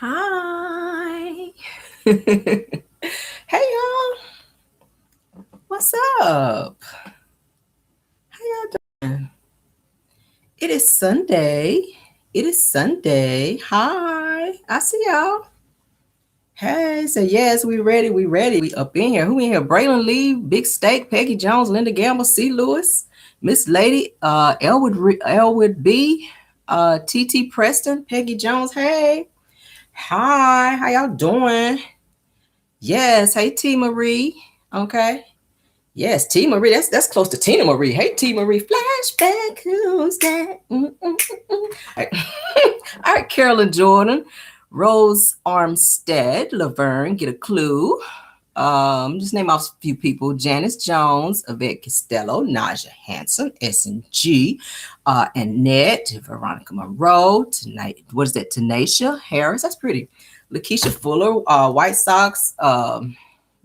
Hi. Hey, y'all. What's up? How y'all doing? It is Sunday. It is Sunday. Hi. I see y'all. Hey, so yes, we ready. We ready. We up in here. Who in here? Braylon Lee, Big Steak, Peggy Jones, Linda Gamble, C. Lewis, Miss Lady, Elwood B, TT Preston, Peggy Jones. Hey. Hi. How y'all doing? Yes. Hey, T Marie. Okay. Yes, T Marie. That's close to Tina Marie. Hey, T Marie. Flashback. Who's that? All right. All right, Carolyn Jordan, Rose Armstead, Laverne. Get a clue. Just name off a few people: Janice Jones, Yvette Costello, Naja Hanson, S&G, Annette, Veronica Monroe. Tonight, what is that? Tanisha Harris. That's pretty. Lakeisha Fuller, White Sox. I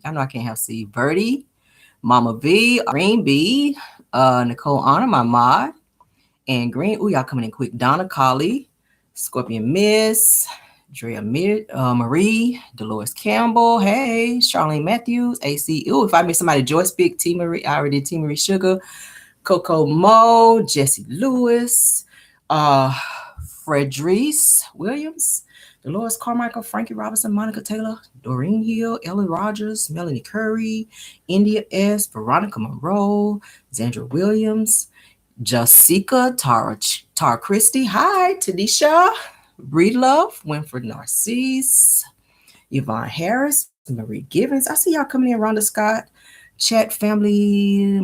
know I can't have C. Birdie. Mama V, Green B, Nicole Honor, my mod, and Green. Ooh, y'all coming in quick. Donna Colley, Scorpion Miss, Drea Marie, Dolores Campbell. Hey, Charlene Matthews, AC. Ooh, if I miss somebody, Joyce Big, T Marie. I already did T Marie Sugar, Coco Mo, Jesse Lewis, Fredrice Williams, Dolores Carmichael, Frankie Robinson, Monica Taylor, Doreen Hill, Ellie Rogers, Melanie Curry, India S, Veronica Monroe, Zandra Williams, Jessica, Tara Christie, hi, Tanisha, Breed Love, Winfred Narcisse, Yvonne Harris, Marie Givens. I see y'all coming in, Rhonda Scott, Chat Family,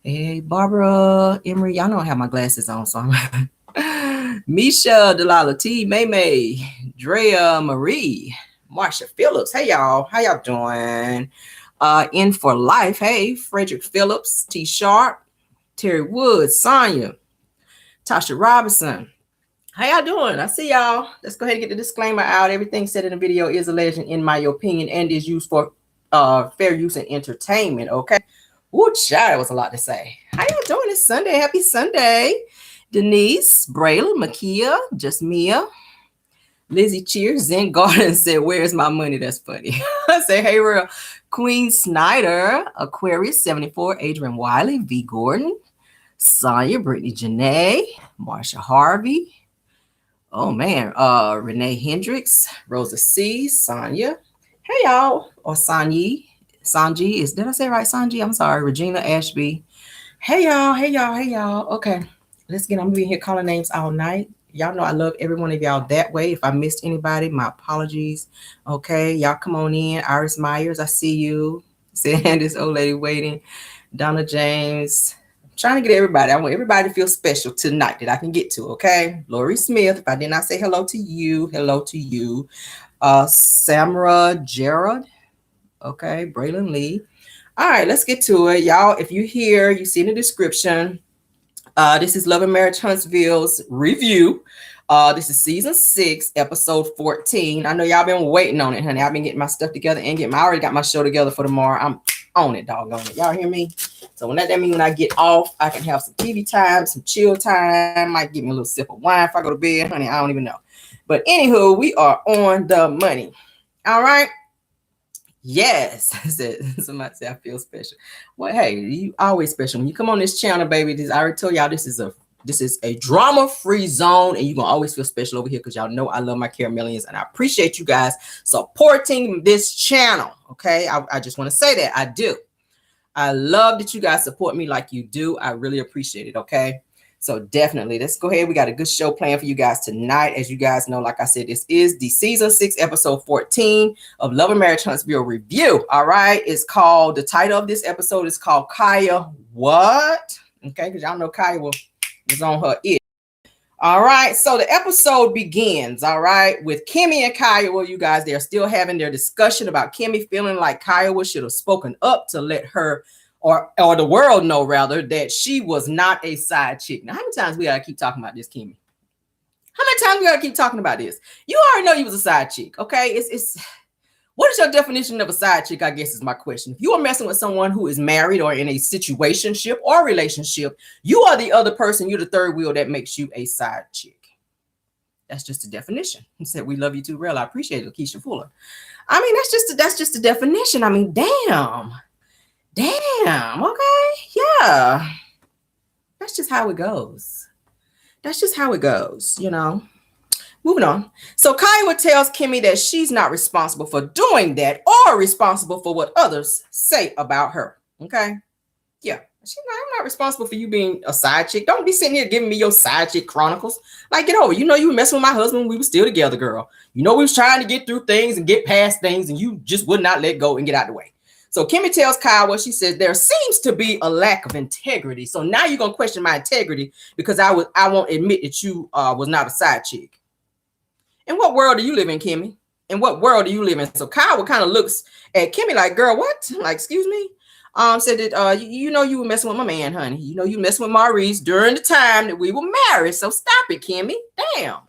hey, Barbara, Emery. Y'all know I have my glasses on, so I'm Misha, Delilah T, May, Drea Marie, Marsha Phillips. Hey y'all, how y'all doing? In for Life. Hey, Frederick Phillips, T Sharp, Terry Woods, Sonia, Tasha Robinson. How y'all doing? I see y'all. Let's go ahead and get the disclaimer out. Everything said in the video is alleged in my opinion and is used for fair use and entertainment. Okay. Ooh, child, that was a lot to say. How y'all doing this Sunday? Happy Sunday. Denise, Braylon, Makia, Just Mia, Lizzie Cheers, Zen Garden said, "Where's my money?" That's funny. I say, "Hey, Rell." Queen Snyder, Aquarius 74, Adrian Wiley, V. Gordon, Sonia, Brittany Janae, Marsha Harvey. Oh man, Renee Hendricks, Rosa C, Sonia. Hey y'all, or Sanyi. Sanji is, did I say right? Sanji? I'm sorry. Regina Ashby. Hey y'all, hey y'all, hey y'all. Okay, let's get. I'm gonna be here calling names all night. Y'all know I love every one of y'all that way. If I missed anybody, my apologies. Okay, y'all come on in. Iris Myers, I see you. Saying this old lady waiting. Donna James. I'm trying to get everybody. I want everybody to feel special tonight that I can get to. Okay, Lori Smith. If I did not say hello to you, hello to you. Samra Gerard. Okay, Braylon Lee. All right, let's get to it. Y'all, if you hear, you see in the description, this is Love and Marriage Huntsville's review. This is season 6, episode 14. I know y'all been waiting on it, honey. I've been getting my stuff together and I already got my show together for tomorrow. I'm on it, doggone it. Y'all hear me? So when that means when I get off, I can have some TV time, some chill time. Might give me a little sip of wine if I go to bed, honey. I don't even know. But anywho, we are on the money. All right. Yes, somebody said I feel special. Well, hey, you always special when you come on this channel, baby. I already told y'all this is a drama-free zone, and you're gonna always feel special over here because y'all know I love my Caramellians, and I appreciate you guys supporting this channel. Okay, I just want to say that I do. I love that you guys support me like you do. I really appreciate it. Okay. So definitely, let's go ahead. We got a good show planned for you guys tonight. As you guys know, like I said, this is the season 6, episode 14 of Love and Marriage Huntsville review. All right. It's called, the title of this episode is called Kaya What? Okay. Because y'all know Kaya was on her it. All right. So the episode begins, all right, with Kimmy and Kaya. You guys, they're still having their discussion about Kimmy feeling like Kaya should have spoken up to let her or the world know, rather, that she was not a side chick. Now, how many times we gotta keep talking about this, Kimmy? How many times we gotta keep talking about this? You already know you was a side chick, okay? It's what is your definition of a side chick, I guess is my question. If you are messing with someone who is married or in a situationship or relationship, you are the other person, you're the third wheel that makes you a side chick. That's just the definition. He said, we love you too, Rell. I appreciate it, Lakeisha Fuller. I mean, that's just the definition. I mean, damn. Okay. Yeah. That's just how it goes. That's just how it goes, you know. Moving on. So Kiawhaaaaaaaaat tells Kimmy that she's not responsible for doing that or responsible for what others say about her. Okay. Yeah. I'm not responsible for you being a side chick. Don't be sitting here giving me your side chick chronicles. Like, get over. You know, you were messing with my husband when we were still together, girl. You know, we was trying to get through things and get past things, and you just would not let go and get out of the way. So Kimmy tells Kiawhaaaaaaaaat, she says, there seems to be a lack of integrity. So now you're going to question my integrity because I won't admit that you was not a side chick. In what world do you live in, Kimmy? In what world do you live in? So Kiawhaaaaaaaaat kind of looks at Kimmy like, girl, what? Like, excuse me? Said that you know you were messing with my man, honey. You know you messing with Maurice during the time that we were married. So stop it, Kimmy. Damn.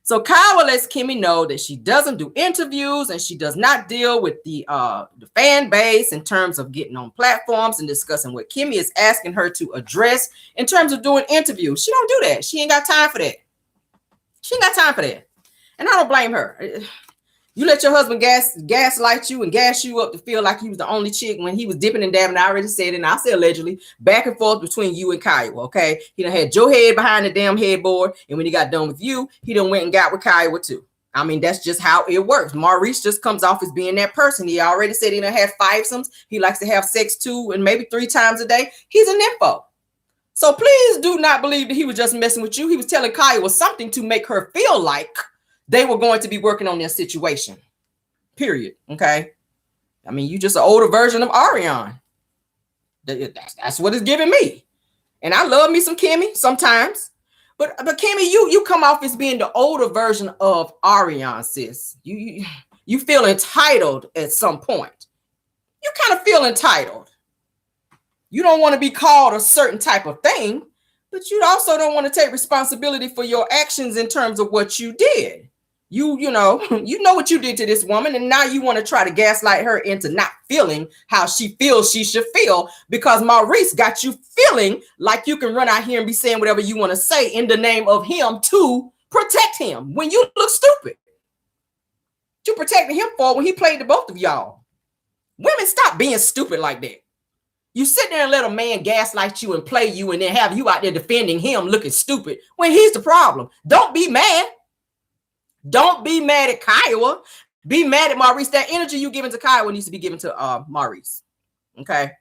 So Kyla lets Kimmy know that she doesn't do interviews and she does not deal with the fan base in terms of getting on platforms and discussing what Kimmy is asking her to address in terms of doing interviews. She don't do that. She ain't got time for that. She ain't got time for that. And I don't blame her. You let your husband gaslight you and gas you up to feel like he was the only chick when he was dipping and dabbing. I already said it, and I said allegedly, back and forth between you and Kiawhaaaaaaaaat, okay? He done had your head behind the damn headboard, and when he got done with you, he done went and got with Kiawhaaaaaaat too. I mean, that's just how it works. Maurice just comes off as being that person. He already said he done had fivesomes. He likes to have sex 2 and maybe 3 times a day. He's an nympho. So please do not believe that he was just messing with you. He was telling Kiawhaaaaaaaaat something to make her feel like they were going to be working on their situation. Period. Okay. I mean, you just an older version of Ariane. That's what it's giving me. And I love me some Kimmy sometimes. But Kimmy, you come off as being the older version of Ariane, sis. You feel entitled at some point. You kind of feel entitled. You don't want to be called a certain type of thing, but you also don't want to take responsibility for your actions in terms of what you did. You know what you did to this woman, and now you want to try to gaslight her into not feeling how she feels she should feel because Maurice got you feeling like you can run out here and be saying whatever you want to say in the name of him to protect him when you look stupid. You protected him for when he played the both of y'all. Women, stop being stupid like that. You sit there and let a man gaslight you and play you and then have you out there defending him looking stupid when he's the problem. Don't be mad. Don't be mad at Kiawhaaaaaaaaat. Be mad at Maurice. That energy you giving to Kiawhaaaaaaaaat needs to be given to Maurice. Okay.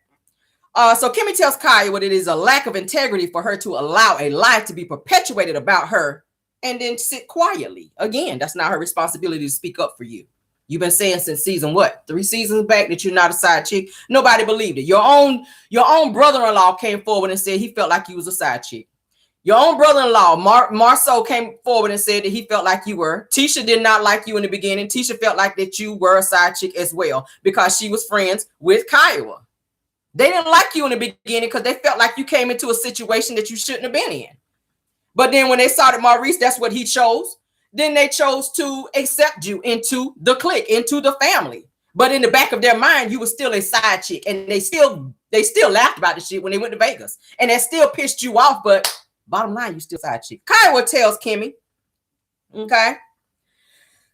So Kimmy tells Kiawhaaaaaaaaat it is a lack of integrity for her to allow a lie to be perpetuated about her and then sit quietly. Again, that's not her responsibility to speak up for you. You've been saying since season 3 seasons back that you're not a side chick. Nobody believed it. Your own brother-in-law came forward and said he felt like you was a side chick. Your own brother-in-law, Marceau, came forward and said that he felt like you were. Tisha did not like you in the beginning. Tisha felt like that you were a side chick as well because she was friends with Kiawhaaaaaaaaat. They didn't like you in the beginning because they felt like you came into a situation that you shouldn't have been in. But then when they saw that Maurice, that's what he chose, then they chose to accept you into the clique, into the family. But in the back of their mind, you were still a side chick, and they still laughed about the shit when they went to Vegas, and that still pissed you off, but bottom line, you still side chick. Kiawhaaaaaaaaat tells Kimmy, okay?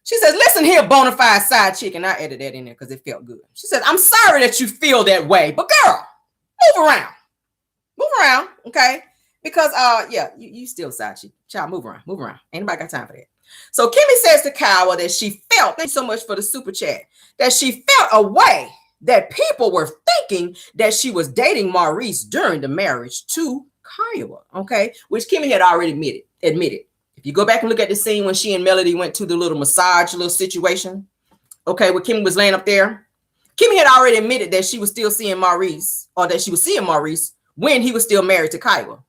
She says, listen here, bona fide side chick. And I edited that in there because it felt good. She says, I'm sorry that you feel that way, but girl, move around. Move around, okay? Because, yeah, you still side chick. Child, move around, move around. Ain't nobody got time for that. So Kimmy says to Kiawhaaaaaaaaat that she felt, thanks so much for the super chat, that she felt a way that people were thinking that she was dating Maurice during the marriage to Kiawhaaaaaaaaat, okay, which Kimmy had already admitted. If you go back and look at the scene when she and Melody went to the little massage little situation, okay, where Kimmy was laying up there, Kimmy had already admitted that she was still seeing Maurice, or that she was seeing Maurice when he was still married to Kiawhaaaaaaat.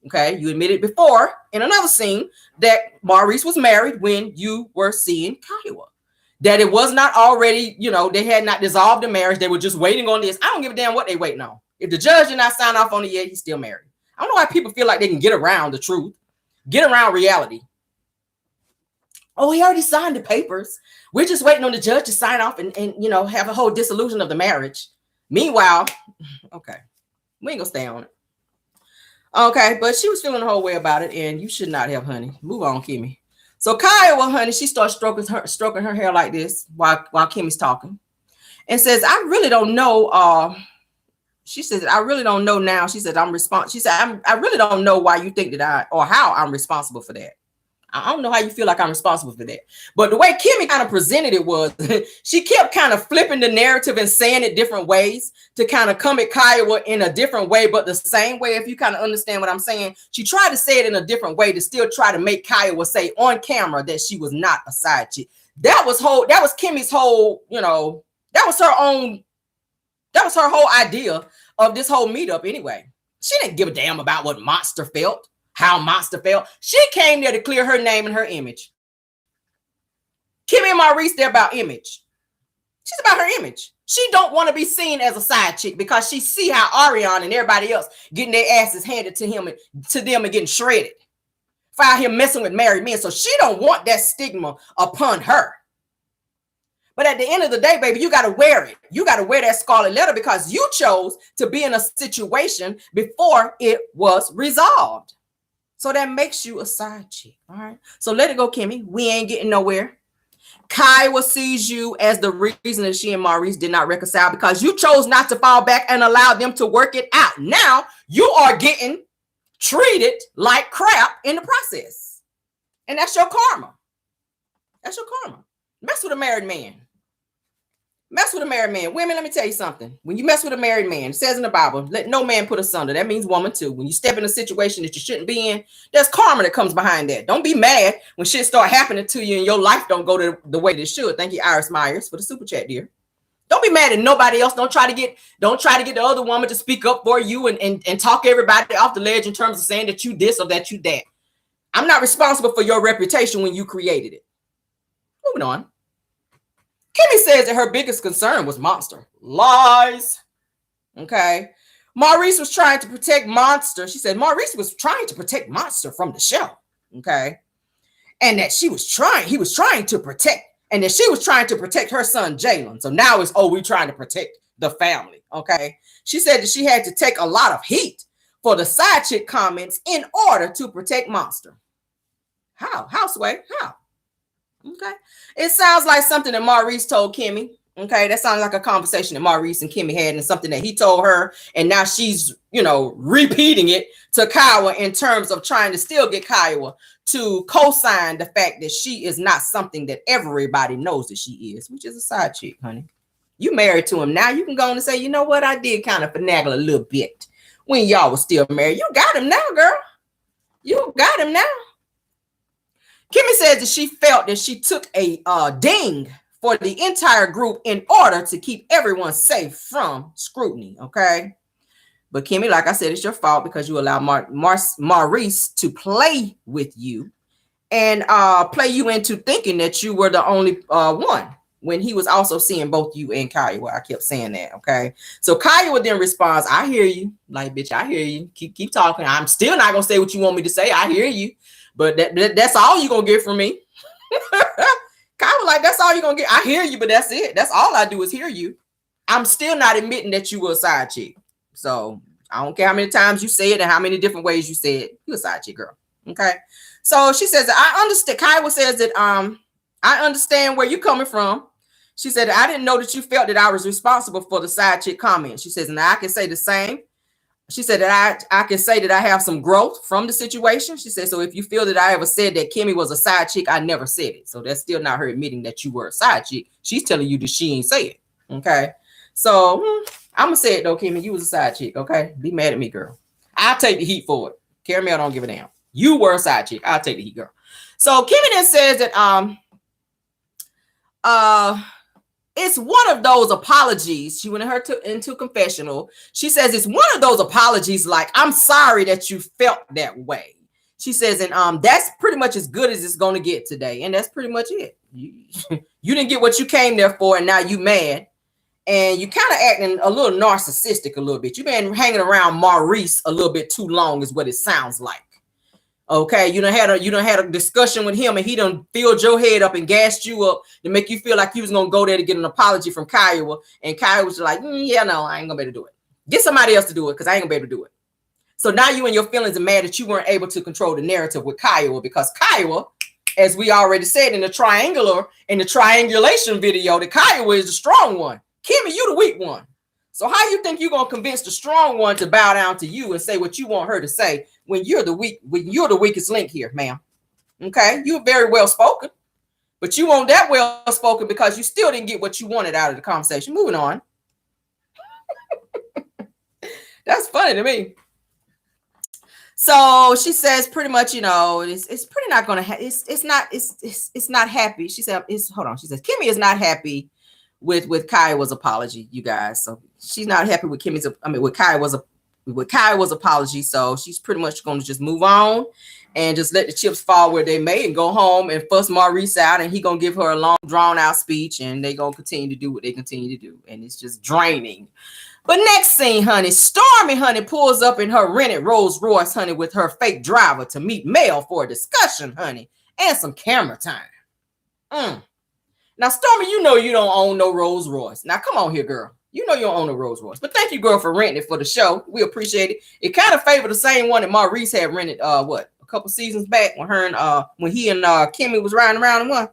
Okay, you admitted before in another scene that Maurice was married when you were seeing Kiawhaaaaaaat. That it was not already, they had not dissolved the marriage. They were just waiting on this. I don't give a damn what they waiting on. If the judge did not sign off on it yet, he's still married. I don't know why people feel like they can get around the truth, get around reality. Oh, he already signed the papers. We're just waiting on the judge to sign off and have a whole dissolution of the marriage. Meanwhile, okay, we ain't gonna stay on it. Okay, but she was feeling the whole way about it, and you should not have, honey. Move on, Kimmy. So Kiawhaaaaaaaaat, honey, she starts stroking her hair like this while Kimmy's talking, and says, "I really don't know." She says, "I really don't know now." She said, She said, "I really don't know why you think that or how I'm responsible for that. I don't know how you feel like I'm responsible for that." But the way Kimmy kind of presented it was, she kept kind of flipping the narrative and saying it different ways to kind of come at Kiawhaaaaaaaaat in a different way, but the same way. If you kind of understand what I'm saying, she tried to say it in a different way to still try to make Kiawhaaaaaaaaat say on camera that she was not a side chick. That was Kimmy's whole, that was her whole idea of this whole meetup anyway. She didn't give a damn about what Monster felt. How Monster felt. She came there to clear her name and her image. Kimmy and Maurice, they're about image. She's about her image. She don't want to be seen as a side chick because she see how Ariana and everybody else getting their asses handed to them and getting shredded. Find him messing with married men. So she don't want that stigma upon her. But at the end of the day, baby, you got to wear it. You got to wear that scarlet letter because you chose to be in a situation before it was resolved. So that makes you a side chick. All right. So let it go, Kimmy. We ain't getting nowhere. Kyawhaaaaaaaaat sees you as the reason that she and Maurice did not reconcile because you chose not to fall back and allow them to work it out. Now you are getting treated like crap in the process. And that's your karma. That's your karma. Mess with a married man. Mess with a married man. Women, let me tell you something. When you mess with a married man, it says in the Bible, let no man put asunder. That means woman too. When you step in a situation that you shouldn't be in, there's karma that comes behind that. Don't be mad when shit start happening to you and your life don't go the way it should. Thank you, Iris Myers, for the super chat, dear. Don't be mad at nobody else. Don't try to get the other woman to speak up for you and talk everybody off the ledge in terms of saying that you this or that you that. I'm not responsible for your reputation when you created it. Moving on. Kimmy says that her biggest concern was Monster. Lies. Okay. Maurice was trying to protect Monster. She said Maurice was trying to protect Monster from the show. Okay. And that he was trying to protect her son, Jalen. So now it's, we're trying to protect the family. Okay. She said that she had to take a lot of heat for the side chick comments in order to protect Monster. How? How, Sway? How? Okay. It sounds like something that Maurice told Kimmy. Okay. That sounds like a conversation that Maurice and Kimmy had and something that he told her. And now she's, repeating it to Kyawhaaaaaaaaat in terms of trying to still get Kyawhaaaaaaaaat to co-sign the fact that she is not something that everybody knows that she is, which is a side chick, honey. You married to him. Now you can go on and say, you know what? I did kind of finagle a little bit when y'all was still married. You got him now, girl. You got him now. Kimmy says that she felt that she took a ding for the entire group in order to keep everyone safe from scrutiny, okay? But Kimmy, like I said, it's your fault because you allowed Maurice to play with you and play you into thinking that you were the only one when he was also seeing both you and Kyawhaaaaaaaaat. I kept saying that, okay? So Kyawhaaaaaaaaat then responds, I hear you. Like, bitch, I hear you. Keep talking. I'm still not going to say what you want me to say. I hear you. But that's all you're going to get from me. Kyawhaaaaaaaaat, like, that's all you're going to get. I hear you, but that's it. That's all I do is hear you. I'm still not admitting that you were a side chick. So I don't care how many times you say it and how many different ways you say it. You're a side chick, girl. Okay. So she says that I understand. Kyawhaaaaaaaaat says that I understand where you're coming from. She said, I didn't know that you felt that I was responsible for the side chick comment. She says, and I can say the same. She said that I can say that I have some growth from the situation. She said, so if you feel that I ever said that Kimmy was a side chick, I never said it. So that's still not her admitting that you were a side chick. She's telling you that she ain't say it. Okay. So I'm going to say it though, Kimmy, you was a side chick. Okay. Be mad at me, girl. I'll take the heat for it. Caramel don't give a damn. You were a side chick. I'll take the heat, girl. So Kimmy then says that, it's one of those apologies. She went into confessional. She says it's one of those apologies like, I'm sorry that you felt that way. She says, and that's pretty much as good as it's going to get today. And that's pretty much it. You didn't get what you came there for, and now you mad. And you kind of acting a little narcissistic a little bit. You've been hanging around Maurice a little bit too long is what it sounds like. Okay, you done had a discussion with him and he done filled your head up and gassed you up to make you feel like you was gonna go there to get an apology from Kyawhaaaaaaaaat, and Kyawhaaaaaaaaat was like, yeah, no, I ain't gonna be able to do it. Get somebody else to do it because I ain't gonna be able to do it. So now you and your feelings are mad that you weren't able to control the narrative with Kyawhaaaaaaaaat because Kyawhaaaaaaaaat as we already said in the triangulation video, that Kyle is the strong one. Kimmy, you the weak one. So how you think you're gonna convince the strong one to bow down to you and say what you want her to say when you're the weakest link here, ma'am? Okay, you're very well spoken, but you weren't that well spoken because you still didn't get what you wanted out of the conversation. Moving on. That's funny to me. So she says pretty much, you know, it's pretty not gonna it's not happy. She said hold on. She says Kimmy is not happy with Kiawhaaaaaaaaat's apology, you guys. So she's not happy with with Kiawhaaaaaaaaat's apology. So she's pretty much going to just move on and just let the chips fall where they may and go home and fuss Maurice out, and he gonna give her a long drawn out speech, and they gonna continue to do what they continue to do, and it's just draining. But next scene, honey, Stormy, honey, pulls up in her rented Rolls Royce, honey, with her fake driver to meet Mel for a discussion, honey, and some camera time. Now, Stormy, you know you don't own no Rolls Royce. Now, come on here, girl. You know you don't own a Rolls Royce. But thank you, girl, for renting it for the show. We appreciate it. It kind of favored the same one that Maurice had rented, a couple seasons back when when he and Kimmy was riding around in one.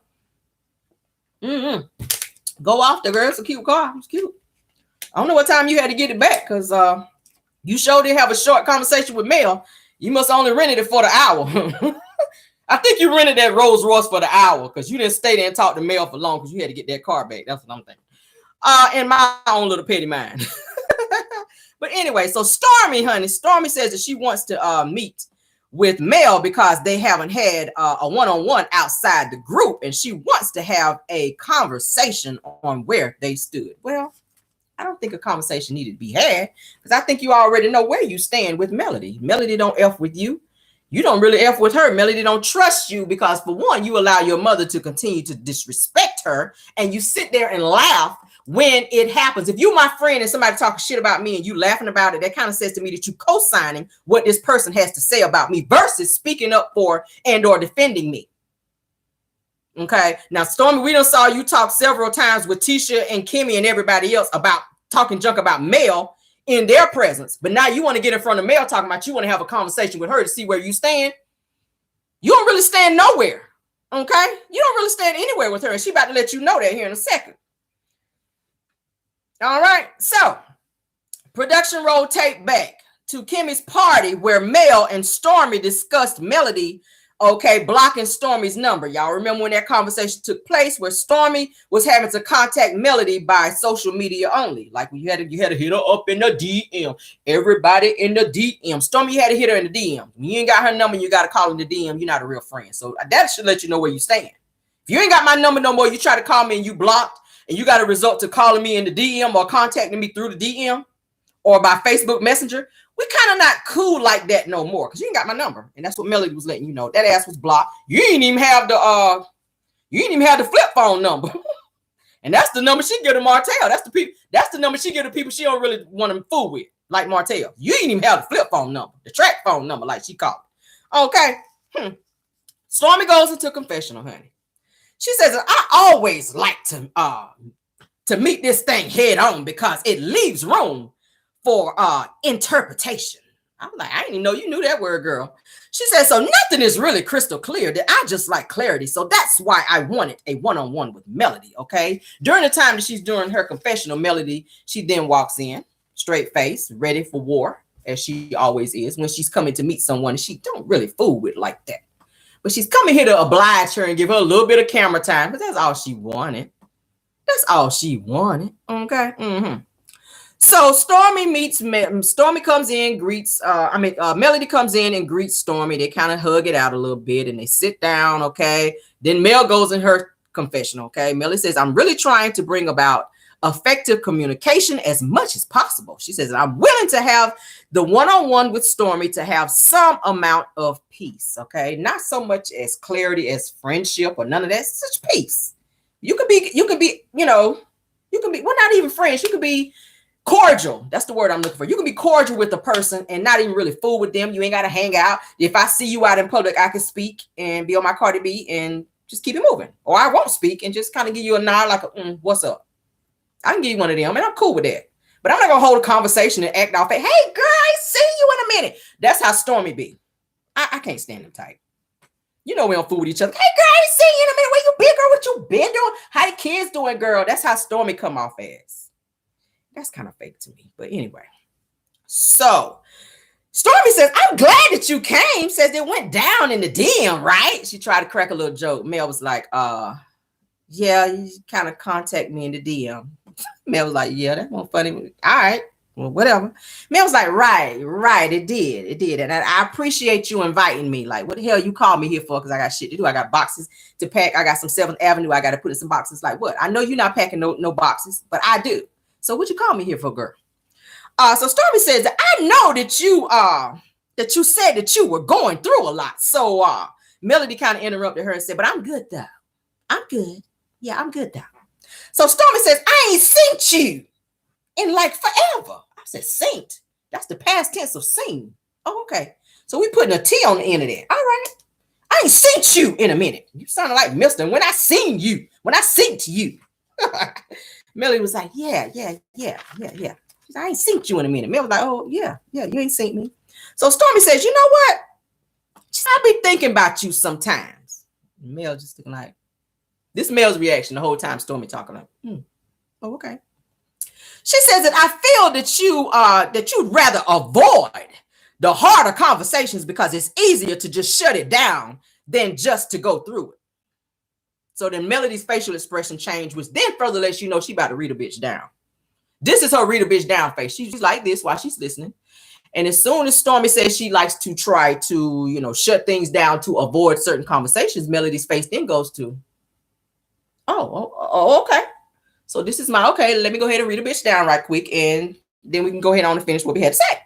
Go off the girl. It's a cute car. It's cute. I don't know what time you had to get it back because you sure did have a short conversation with Mel. You must only rented it for the hour. I think you rented that Rolls Royce for the hour because you didn't stay there and talk to Mel for long because you had to get that car back. That's what I'm thinking. In my own little petty mind. But anyway, so Stormy, honey, Stormy says that she wants to meet with Mel because they haven't had a one-on-one outside the group, and she wants to have a conversation on where they stood. Well, I don't think a conversation needed to be had because I think you already know where you stand with Melody. Melody don't F with you. You don't really F with her. Melody don't trust you because, for one, you allow your mother to continue to disrespect her, and you sit there and laugh when it happens. If you're my friend and somebody talking shit about me and you laughing about it, that kind of says to me that you co-signing what this person has to say about me versus speaking up for and or defending me. Okay. Now, Stormy, we done saw you talk several times with Tisha and Kimmy and everybody else about talking junk about Mel in their presence. But now you want to get in front of Mel talking about you want to have a conversation with her to see where you stand. You don't really stand nowhere. Okay. You don't really stand anywhere with her. And she about to let you know that here in a second. All right. So production roll tape back to Kimmy's party where Mel and Stormy discussed Melody, okay, blocking Stormy's number. Y'all remember when that conversation took place where Stormy was having to contact Melody by social media only. Like you had to hit her up in the DM. Everybody in the DM. Stormy, you had to hit her in the DM. When you ain't got her number, you got to call in the DM. You're not a real friend. So that should let you know where you stand. If you ain't got my number no more, you try to call me and you blocked, and you got a result to calling me in the DM or contacting me through the DM or by Facebook Messenger, we kind of not cool like that no more because you ain't got my number. And that's what Melody was letting you know. That ass was blocked. You ain't even have the flip phone number. And that's the number she give to Martell. That's the number she give to people she don't really want to fool with, like Martell. You ain't even have the flip phone number, the track phone number, like she called it. Okay. Stormy goes into confessional, honey. She says, I always like to meet this thing head on because it leaves room for interpretation. I'm like, I didn't even know you knew that word, girl. She said, so nothing is really crystal clear. That I just like clarity. So that's why I wanted a one-on-one with Melody, okay? During the time that she's doing her confessional, Melody, she then walks in, straight face, ready for war, as she always is when she's coming to meet someone she don't really fool with like that. But she's coming here to oblige her and give her a little bit of camera time, but that's all she wanted. That's all she wanted, okay? So Stormy comes in, greets, Melody comes in and greets Stormy. They kind of hug it out a little bit and they sit down, okay? Then Mel goes in her confessional, okay? Melody says, I'm really trying to bring about effective communication as much as possible. She says, I'm willing to have the one-on-one with Stormy to have some amount of peace, okay? Not so much as clarity as friendship or none of that, it's such peace. You could be, well, not even friends. You could be cordial. That's the word I'm looking for. You can be cordial with the person and not even really fool with them. You ain't got to hang out. If I see you out in public, I can speak and be on my Cardi B and just keep it moving. Or I won't speak and just kind of give you a nod like, what's up? I can give you one of them and I'm cool with that. But I'm not going to hold a conversation and act off. Hey, girl, I see you in a minute. That's how Stormy be. I can't stand them type. You know we don't fool with each other. Hey, girl, I ain't seen you in a minute. Where you been, girl? What you been doing? How the kids doing, girl? That's how Stormy come off as. That's kind of fake to me. But anyway. So, Stormy says, I'm glad that you came. Says it went down in the DM, right? She tried to crack a little joke. Mel was like, yeah, you kind of contact me in the DM. Mel was like, yeah, that wasn't funny. All right. Well, whatever. Mel was like, right, it did. And I appreciate you inviting me. Like, what the hell you called me here for? Because I got shit to do. I got boxes to pack. I got some 7th Avenue. I got to put in some boxes. Like, what? I know you're not packing no boxes, but I do. So what you call me here for, girl? So Stormy says that I know that you said that you were going through a lot. So Melody kind of interrupted her and said, but I'm good though. I'm good. Yeah, I'm good though. So Stormy says, I ain't seen you in like forever. I said, saint. That's the past tense of seen. Oh, okay. So we putting a T on the end of that. All right. I ain't seen you in a minute. You sounded like Mr. When I seen you. When I seen to you. Melody was like, yeah. I ain't seen you in a minute. Mel was like, oh, yeah, you ain't seen me. So Stormy says, you know what? I be thinking about you sometimes. Mel just looking like, this Mel's reaction the whole time Stormy talking like, oh, okay. She says that I feel that you'd rather avoid the harder conversations because it's easier to just shut it down than just to go through it. So then Melody's facial expression changed, which then further lets you know she about to read a bitch down. This is her read a bitch down face. She's like this while she's listening. And as soon as Stormy says she likes to try to, shut things down to avoid certain conversations, Melody's face then goes to, oh, okay. So this is okay, let me go ahead and read a bitch down right quick. And then we can go ahead on and finish what we had to say.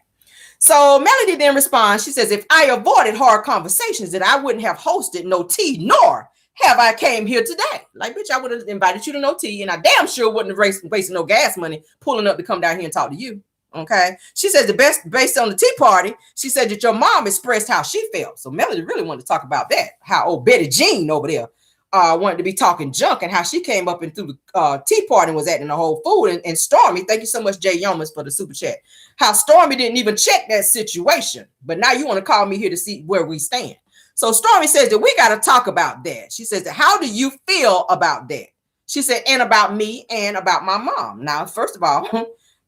So Melody then responds. She says, if I avoided hard conversations, then I wouldn't have hosted no tea, nor have I came here today. Like, bitch, I would have invited you to no tea, and I damn sure wouldn't have wasted no gas money pulling up to come down here and talk to you. Okay. She says based on the tea party, she said that your mom expressed how she felt. So Melody really wanted to talk about that. How old Betty Jean over there wanted to be talking junk and how she came up and through the tea party and was acting the whole fool. And Stormy, thank you so much, Jay Yeomans, for the super chat. How Stormy didn't even check that situation. But now you want to call me here to see where we stand. So Stormy says that we got to talk about that. She says that, how do you feel about that? She said, and about me and about my mom. Now, first of all,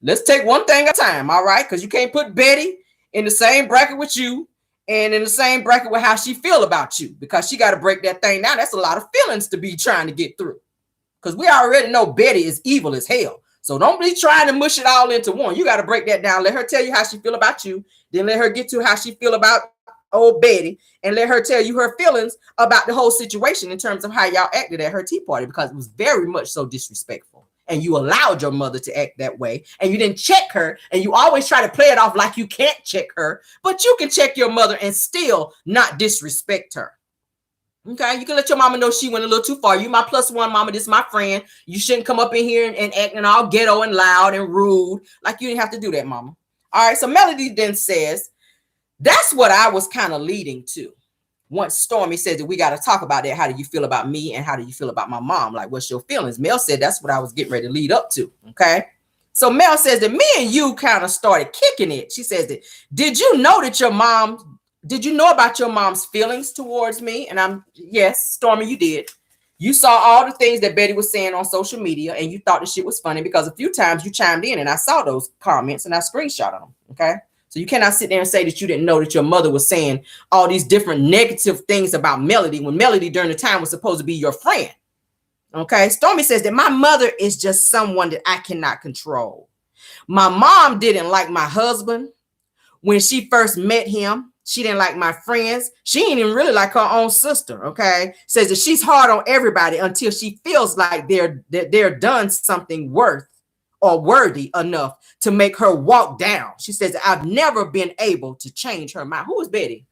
let's take one thing at a time, all right? Because you can't put Betty in the same bracket with you and in the same bracket with how she feel about you, because she got to break that thing down. That's a lot of feelings to be trying to get through, because we already know Betty is evil as hell. So don't be trying to mush it all into one. You got to break that down. Let her tell you how she feel about you. Then let her get to how she feel about old Betty, and let her tell you her feelings about the whole situation in terms of how y'all acted at her tea party, because it was very much so disrespectful. And you allowed your mother to act that way, and you didn't check her, and you always try to play it off like you can't check her, but you can check your mother and still not disrespect her. Okay, you can let your mama know she went a little too far. You my plus one mama, this is my friend. You shouldn't come up in here and acting all ghetto and loud and rude. Like, you didn't have to do that, mama. All right, so Melody then says, that's what I was kind of leading to. Once Stormy said that we got to talk about that, how do you feel about me and how do you feel about my mom? Like, what's your feelings? Mel said that's what I was getting ready to lead up to. Okay. So Mel says that me and you kind of started kicking it. She says that, did you know about your mom's feelings towards me? And yes, Stormy, you did. You saw all the things that Betty was saying on social media, and you thought the shit was funny because a few times you chimed in and I saw those comments and I screenshotted them. Okay. So you cannot sit there and say that you didn't know that your mother was saying all these different negative things about Melody when Melody during the time was supposed to be your friend. Okay. Stormy says that my mother is just someone that I cannot control. My mom didn't like my husband when she first met him. She didn't like my friends. She didn't even really like her own sister. Okay. Says that she's hard on everybody until she feels like they're done something worth or worthy enough to make her walk down. She says, I've never been able to change her mind. Who is Betty?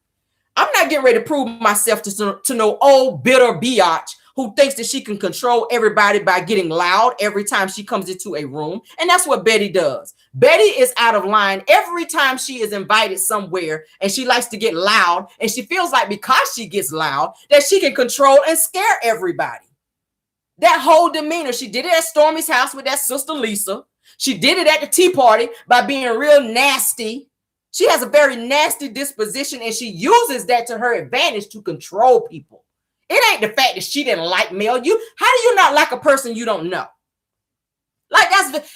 I'm not getting ready to prove myself to no old bitter biatch who thinks that she can control everybody by getting loud every time she comes into a room. And that's what Betty does. Betty is out of line every time she is invited somewhere, and she likes to get loud, and she feels like because she gets loud that she can control and scare everybody. That whole demeanor, she did it at Stormy's house with that sister Lisa. She did it at the tea party by being real nasty She has a very nasty disposition, and she uses that to her advantage to control people. It ain't the fact that she didn't like Mel. How do you not like a person you don't know? Like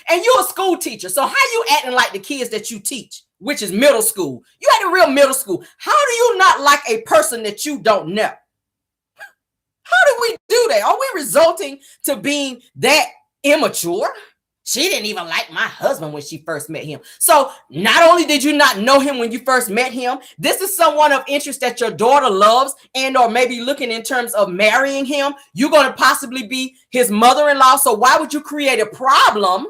and you're a school teacher, so how you acting like the kids that you teach, which is middle school? You at a real middle school. How do you not like a person that you don't know? How do we do that? Are we resulting to being that immature? She didn't even like my husband when she first met him. So not only did you not know him when you first met him, this is someone of interest that your daughter loves and or maybe looking in terms of marrying him. You're going to possibly be his mother-in-law. So why would you create a problem?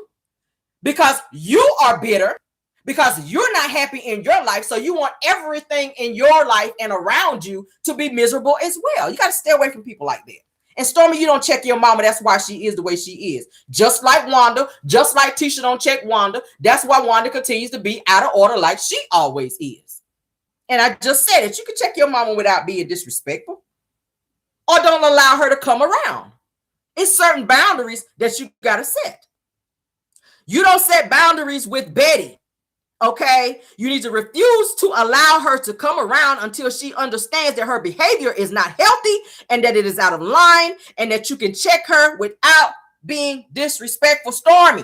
Because you are bitter, because you're not happy in your life. So you want everything in your life and around you to be miserable as well. You got to stay away from people like that. And Stormy, you don't check your mama. That's why she is the way she is. Just like Wanda, just like Tisha don't check Wanda. That's why Wanda continues to be out of order like she always is. And I just said it. You can check your mama without being disrespectful. Or don't allow her to come around. It's certain boundaries that you got to set. You don't set boundaries with Betty. Okay, you need to refuse to allow her to come around until she understands that her behavior is not healthy and that it is out of line and that you can check her without being disrespectful, Stormy.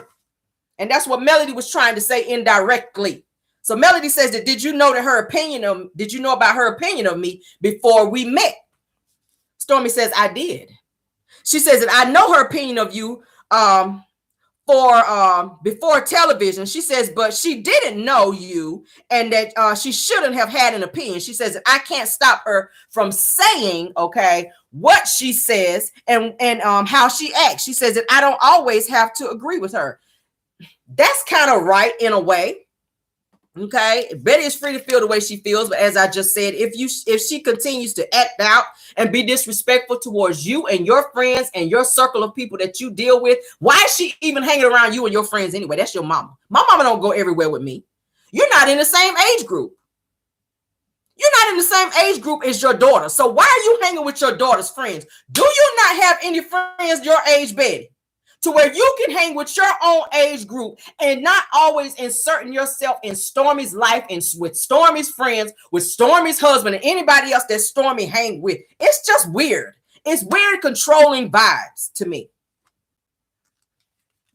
And that's what Melody was trying to say indirectly. So Melody says that, did you know about her opinion of me before we met? Stormy says, I did. She says that I know her opinion of you before television. She says, but she didn't know you and that she shouldn't have had an opinion. She says, I can't stop her from saying, okay, what she says and how she acts. She says that I don't always have to agree with her. That's kind of right in a way. Okay, Betty is free to feel the way she feels, but as I just said, if she continues to act out and be disrespectful towards you and your friends and your circle of people that you deal with, why is she even hanging around you and your friends anyway? That's your mama. My mama don't go everywhere with me. You're not in the same age group. You're not in the same age group as your daughter. So why are you hanging with your daughter's friends? Do you not have any friends your age, Betty? To where you can hang with your own age group and not always inserting yourself in Stormy's life and with Stormy's friends, with Stormy's husband and anybody else that Stormy hang with. It's just weird. It's weird controlling vibes to me.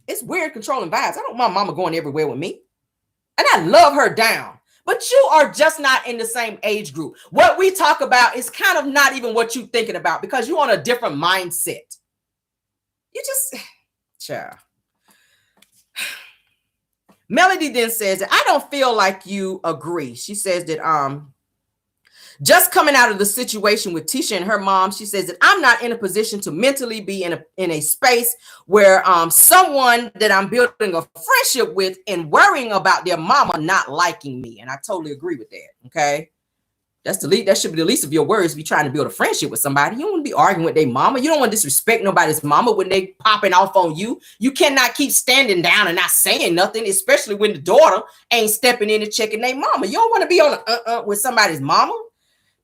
It's weird controlling vibes. I don't want my mama going everywhere with me. And I love her down. But you are just not in the same age group. What we talk about is kind of not even what you're thinking about because you're on a different mindset. You just... Child. Melody then says that I don't feel like you agree. She says that just coming out of the situation with Tisha and her mom, she says that I'm not in a position to mentally be in a space where someone that I'm building a friendship with and worrying about their mama not liking me. And I totally agree with that. Okay. That should be the least of your worries. Be trying to build a friendship with somebody. You don't want to be arguing with their mama. You don't want to disrespect nobody's mama when they popping off on you. You cannot keep standing down and not saying nothing, especially when the daughter ain't stepping in and checking their mama. You don't want to be on with somebody's mama.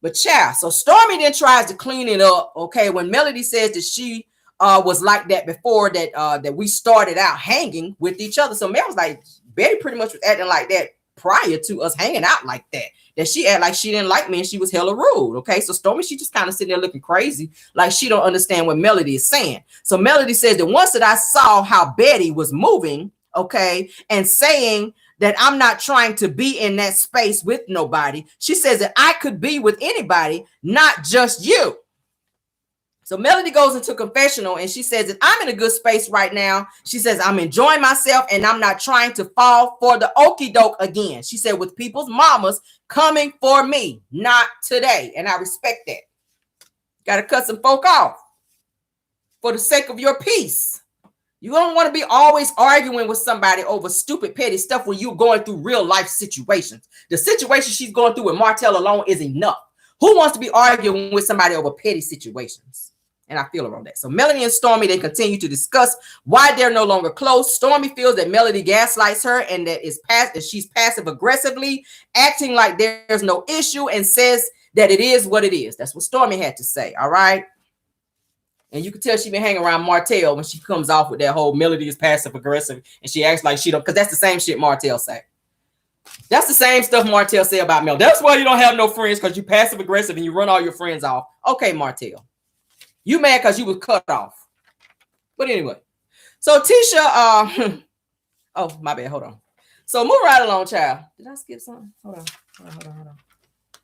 But child, so Stormy then tries to clean it up. Okay, when Melody says that she was like that before that we started out hanging with each other. So Mel was like, Betty pretty much was acting like that prior to us hanging out like that. That she acted like she didn't like me and she was hella rude. Okay, so Stormy, she just kind of sitting there looking crazy, like she don't understand what Melody is saying. So Melody says that once that I saw how Betty was moving, okay, and saying that I'm not trying to be in that space with nobody, she says that I could be with anybody, not just you. So Melody goes into confessional and she says that I'm in a good space right now. She says, I'm enjoying myself and I'm not trying to fall for the okie doke again. She said, with people's mamas coming for me, not today. And I respect that. Got to cut some folk off for the sake of your peace. You don't want to be always arguing with somebody over stupid, petty stuff when you're going through real life situations. The situation she's going through with Martell alone is enough. Who wants to be arguing with somebody over petty situations? And I feel her on that. So Melody and Stormy, they continue to discuss why they're no longer close. Stormy feels that Melody gaslights her and that she's passive aggressively acting like there's no issue and says that it is what it is. That's what Stormy had to say. All right. And you can tell she been hanging around Martell when she comes off with that whole Melody is passive aggressive and she acts like she don't, because that's the same shit Martell say. That's the same stuff Martell said about Mel. That's why you don't have no friends, because you passive aggressive and you run all your friends off. Okay, Martell. You mad because you was cut off. But anyway. So Tisha, oh, my bad. Hold on. So move right along, child. Did I skip something? Hold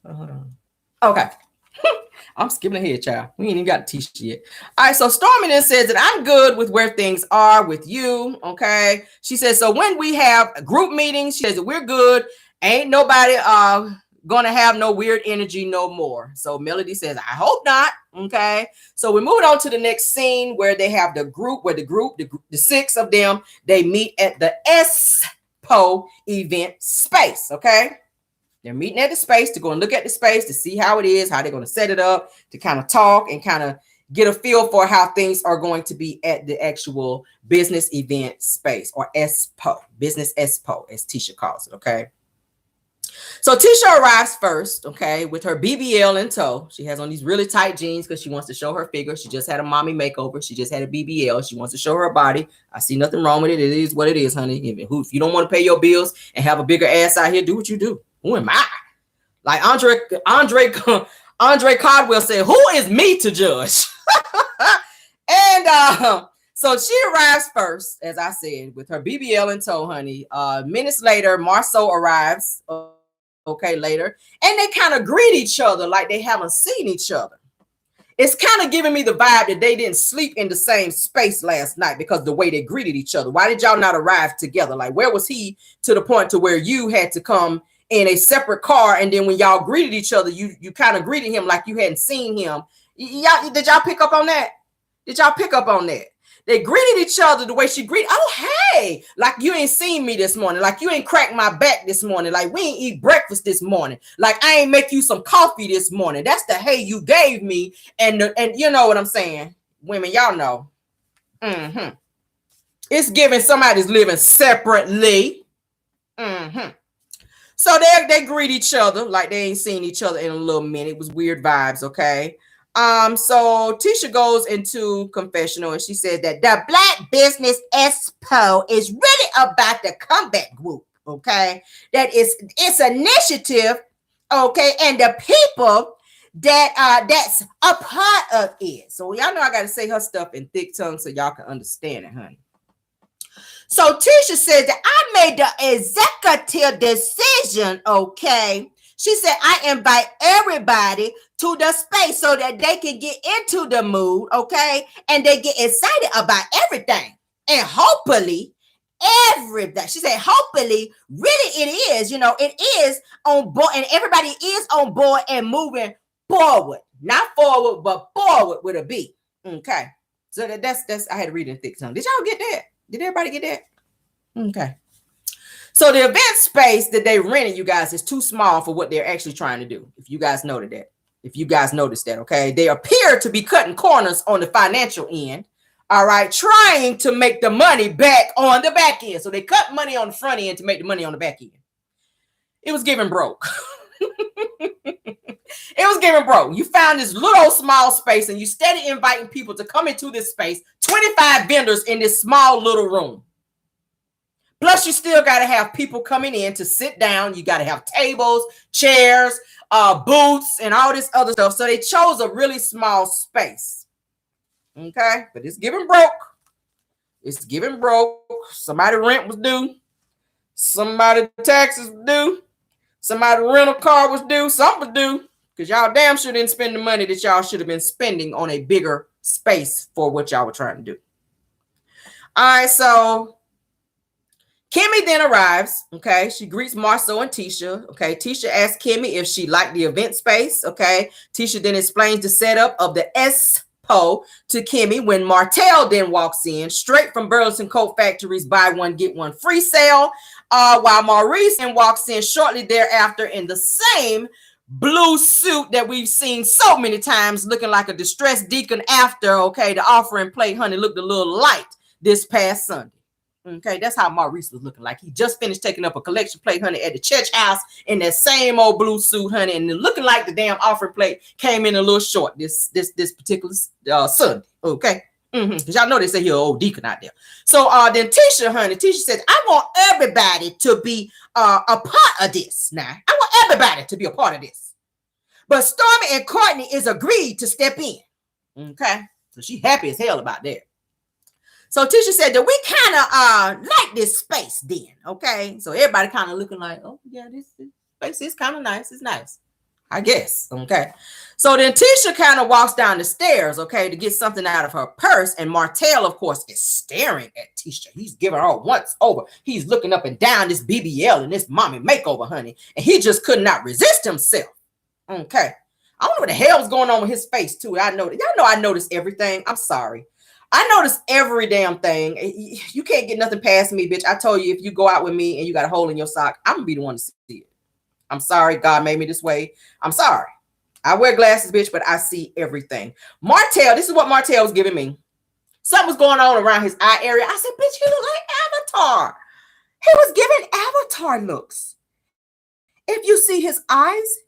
on. Okay. I'm skipping ahead, child. We ain't even got to Tisha yet. All right, so Stormy then says that I'm good with where things are with you, okay? She says, so when we have group meetings, she says that we're good. Ain't nobody gonna have no weird energy no more. So Melody says, I hope not, okay? So we're moving on to the next scene where they have the group, the 6 of them, they meet at the Expo event space, okay? They're meeting at the space to go and look at the space to see how it is, how they're going to set it up, to kind of talk and kind of get a feel for how things are going to be at the actual business event space, or Expo, business Expo, as Tisha calls it, okay? So Tisha arrives first, okay, with her BBL in tow. She has on these really tight jeans because she wants to show her figure. She just had a mommy makeover. She just had a BBL. She wants to show her body. I see nothing wrong with it. It is what it is, honey. If you don't want to pay your bills and have a bigger ass out here, do what you do. Who am I? Like Andre Caldwell said, who is me to judge? And so she arrives first, as I said, with her BBL in tow, honey. Minutes later, Marceau arrives, okay, later. And they kind of greet each other like they haven't seen each other. It's kind of giving me the vibe that they didn't sleep in the same space last night because the way they greeted each other. Why did y'all not arrive together? Like, where was he to the point to where you had to come in a separate car, and then when y'all greeted each other, you kind of greeted him like you hadn't seen him? Did y'all pick up on that? Did y'all pick up on that? They greeted each other the way she greeted. Oh, hey, like you ain't seen me this morning. Like you ain't cracked my back this morning. Like we ain't eat breakfast this morning. Like I ain't make you some coffee this morning. That's the hey you gave me. And you know what I'm saying? Women, y'all know. It's giving somebody's living separately. So they greet each other like they ain't seen each other in a little minute. It was weird vibes, okay? So Tisha goes into confessional and she said that the Black Business Expo is really about the comeback group, okay? That is its initiative, okay, and the people that that's a part of it. So y'all know I gotta say her stuff in thick tongue so y'all can understand it, honey. So Tisha said that I made the executive decision, okay? She said, I invite everybody to the space so that they can get into the mood, okay? And they get excited about everything. And hopefully, everything. She said, hopefully, really it is, it is on board and everybody is on board and moving forward. Not forward, but forward with a B, okay? So that's I had to read it in thick tongue. Did y'all get that? Did everybody get that? Okay. So the event space that they rented, you guys, is too small for what they're actually trying to do. If you guys noted that. If you guys noticed that, okay? They appear to be cutting corners on the financial end, all right, trying to make the money back on the back end. So they cut money on the front end to make the money on the back end. It was giving broke. It was giving broke. You found this little small space and you steady inviting people to come into this space, 25 vendors in this small little room. Plus, you still got to have people coming in to sit down. You got to have tables, chairs, booths, and all this other stuff. So they chose a really small space. Okay? But it's giving broke. It's giving broke. Somebody rent was due. Somebody taxes was due. Somebody rental car was due. Something was due. Because y'all damn sure didn't spend the money that y'all should have been spending on a bigger space for what y'all were trying to do. All right, so Kimmy then arrives, okay? She greets Marceau and Tisha, okay? Tisha asks Kimmy if she liked the event space, okay? Tisha then explains the setup of the Expo to Kimmy when Martell then walks in, straight from Burlington Coat Factory's buy one, get one free sale, while Maurice then walks in shortly thereafter in the same blue suit that we've seen so many times, looking like a distressed deacon after, okay, the offering plate, honey, looked a little light this past Sunday. Okay, that's how Maurice was looking like. He just finished taking up a collection plate, honey, at the church house in that same old blue suit, honey, and looking like the damn offering plate came in a little short this particular Sunday. Okay. Because y'all know they say he's an old deacon out there. So then Tisha, honey, Tisha says, I want everybody to be a part of this. Now, I want everybody to be a part of this. But Stormy and Courtney is agreed to step in. Okay. So she happy as hell about that. So Tisha said that we kind of like this space then. Okay. So everybody kind of looking like, oh, yeah, this space is kind of nice. It's nice, I guess. Okay. So then Tisha kind of walks down the stairs, okay, to get something out of her purse. And Martell, of course, is staring at Tisha. He's giving her once over. He's looking up and down this BBL and this mommy makeover, honey. And he just could not resist himself. Okay. I don't know what the hell's going on with his face, too. I know that. Y'all know I notice everything. I'm sorry. I notice every damn thing. You can't get nothing past me, bitch. I told you, if you go out with me and you got a hole in your sock, I'm going to be the one to see it. I'm sorry. God made me this way. I'm sorry. I wear glasses, bitch, but I see everything. Martell, this is what Martell was giving me. Something was going on around his eye area. I said, bitch, he look like Avatar. He was giving Avatar looks. If you see his eyes,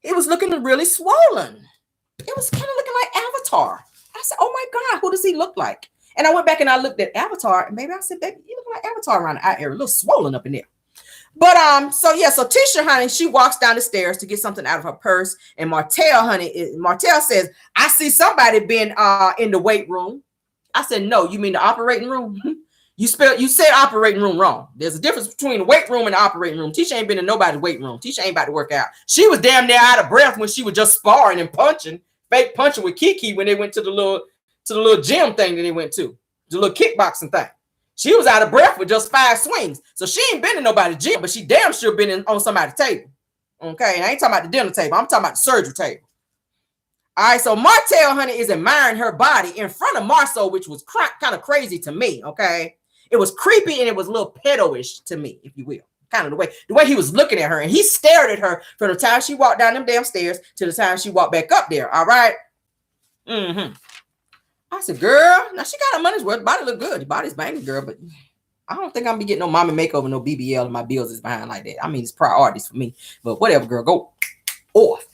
it was looking really swollen. It was kind of looking like Avatar. I said, oh my God, who does he look like? And I went back and I looked at Avatar, and maybe I said, baby, you look like Avatar around the eye area, a little swollen up in there. But so Tisha, honey, she walks down the stairs to get something out of her purse. And Martell, honey, Martell says, I see somebody been in the weight room. I said, no, you mean the operating room? You said operating room wrong. There's a difference between the weight room and the operating room. Tisha ain't been in nobody's weight room. Tisha ain't about to work out. She was damn near out of breath when she was just sparring and punching, fake punching with Kiki when they went to the little gym thing that they went to, the little kickboxing thing. She was out of breath with just 5 swings. So she ain't been in nobody's gym, but she damn sure been on somebody's table. Okay, and I ain't talking about the dinner table. I'm talking about the surgery table. All right, so Martell, honey, is admiring her body in front of Marceau, which was kind of crazy to me, okay? It was creepy and it was a little pedo-ish to me, if you will. Kind of the way he was looking at her. And he stared at her from the time she walked down them damn stairs to the time she walked back up there, all right? I said, girl, now she got her money's worth. Body look good. The body's banging, girl, but I don't think I'm gonna be getting no mommy makeover, no BBL, and my bills is behind like that. I mean, it's priorities for me, but whatever, girl, go off.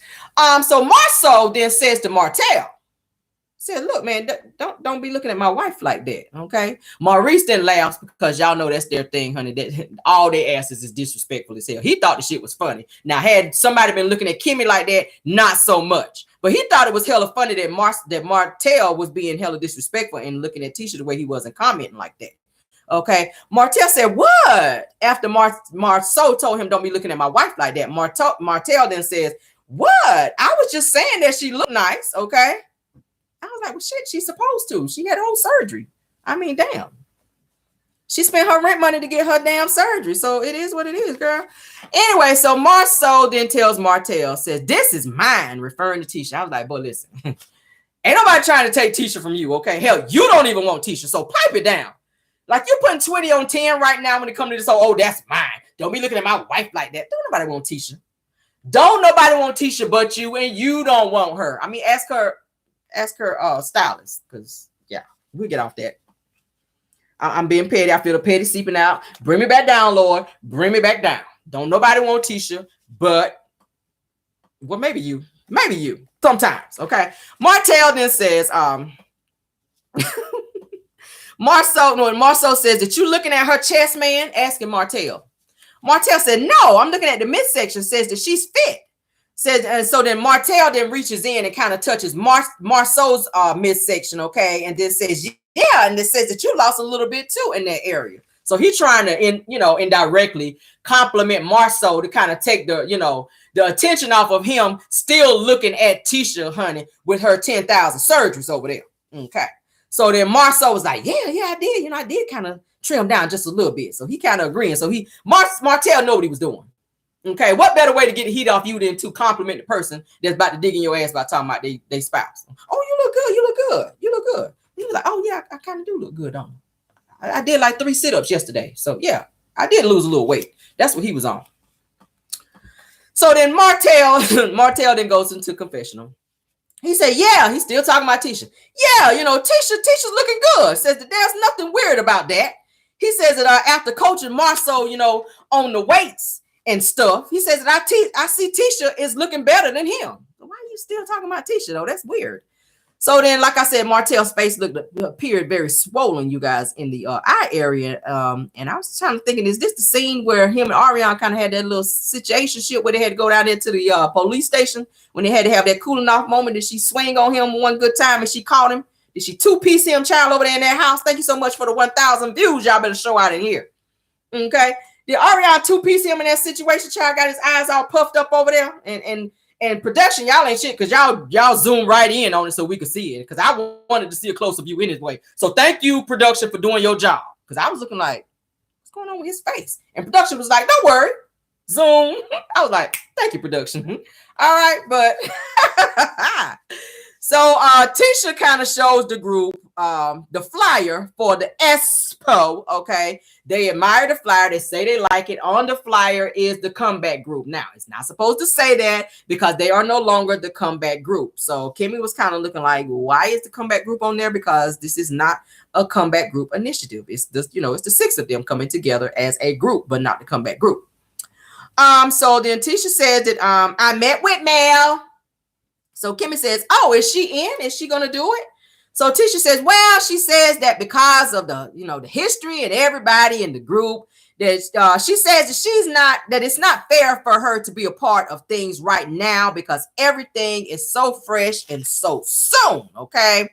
So Marceau then says to Martell, said, look, man, don't be looking at my wife like that, okay? Maurice then laughs because y'all know that's their thing, honey. That all their asses is disrespectful as hell. He thought the shit was funny. Now, had somebody been looking at Kimmy like that, not so much. But he thought it was hella funny that Martell was being hella disrespectful and looking at Tisha the way he wasn't commenting like that. Okay. Martell said, what? After Marceau told him, don't be looking at my wife like that. Martell then says, what? I was just saying that she looked nice. Okay. I was like, well, shit, she's supposed to. She had whole surgery. I mean, damn. She spent her rent money to get her damn surgery. So it is what it is, girl. Anyway, so Marceau then tells Martell, says, this is mine, referring to Tisha. I was like, boy, listen. Ain't nobody trying to take Tisha from you, okay? Hell, you don't even want Tisha, so pipe it down. Like, you're putting 20 on 10 right now when it comes to this whole, oh, that's mine. Don't be looking at my wife like that. Don't nobody want Tisha. Don't nobody want Tisha but you, and you don't want her. I mean, ask her stylist, because, yeah, we'll get off that. I'm being petty. I feel the petty seeping out. Bring me back down, Lord. Bring me back down. Don't nobody want Tisha, but, well, maybe you. Maybe you. Sometimes, okay? Martell then says, Marceau says that you looking at her chest, man? Asking Martell. Martell said, no, I'm looking at the midsection. Says that she's fit. Says, and so then Martell then reaches in and kind of touches Marceau's midsection, okay? And then says, yeah, and it says that you lost a little bit too in that area. So he's trying to, indirectly compliment Marceau to kind of take the attention off of him still looking at Tisha, honey, with her 10,000 surgeries over there. Okay. So then Marceau was like, yeah, I did. I did kind of trim down just a little bit. So he kind of agreeing. So Martell knew what he was doing. Okay. What better way to get the heat off you than to compliment the person that's about to dig in your ass by talking about they spouse? Oh, you look good. You look good. You look good. He was like, oh yeah, I kind of do look good, don't I? I did like 3 sit-ups yesterday. So yeah, I did lose a little weight. That's what he was on. So then Martell then goes into confessional. He said, yeah, he's still talking about Tisha. Yeah, Tisha's looking good. Says that there's nothing weird about that. He says that after coaching Marceau, on the weights and stuff, he says that I see Tisha is looking better than him. So why are you still talking about Tisha though? That's weird. So then, like I said, Martell's face appeared very swollen, you guys, in the eye area. And I was trying to thinking, is this the scene where him and Ariana kind of had that little situationship where they had to go down there to the police station when they had to have that cooling off moment? Did she swing on him one good time and she caught him? Did she two-piece him, child, over there in that house? Thank you so much for the 1,000 views. Y'all better show out in here. Okay. Did Ariana two-piece him in that situation, child? Got his eyes all puffed up over there? And production, y'all ain't shit because y'all zoom right in on it so we could see it. Because I wanted to see a closer view anyway. So thank you, production, for doing your job. Because I was looking like, what's going on with his face? And production was like, don't worry. Zoom. I was like, thank you, production. All right, but so Tisha kind of shows the group the flyer for the Expo. Okay, they admire the flyer. They say they like it. On the flyer is the comeback group. Now it's not supposed to say that because they are no longer the comeback group. So Kimmy was kind of looking like, why is the comeback group on there? Because this is not a comeback group initiative. It's just, it's the 6 of them coming together as a group, but not the comeback group. So then Tisha said that I met with Mel. So Kimmy says, oh, is she in? Is she gonna do it? So Tisha says, well, she says that because of the, the history and everybody in the group, that she says that it's not fair for her to be a part of things right now because everything is so fresh and so soon. Okay.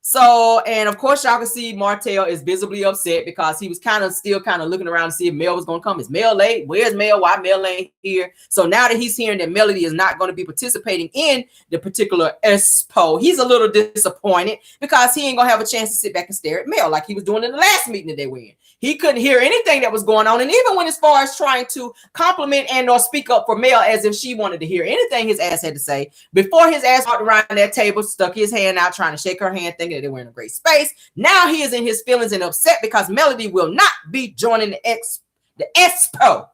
So, and of course, y'all can see Martell is visibly upset because he was still looking around to see if Mel was going to come. Is Mel late? Where's Mel? Why Mel ain't here? So now that he's hearing that Melody is not going to be participating in the particular Expo, he's a little disappointed because he ain't going to have a chance to sit back and stare at Mel like he was doing in the last meeting that they were in. He couldn't hear anything that was going on. And even when as far as trying to compliment and or speak up for Mel as if she wanted to hear anything his ass had to say, before his ass walked around that table, stuck his hand out, trying to shake her hand, thinking that they were in a great space. Now he is in his feelings and upset because Melody will not be joining the Expo.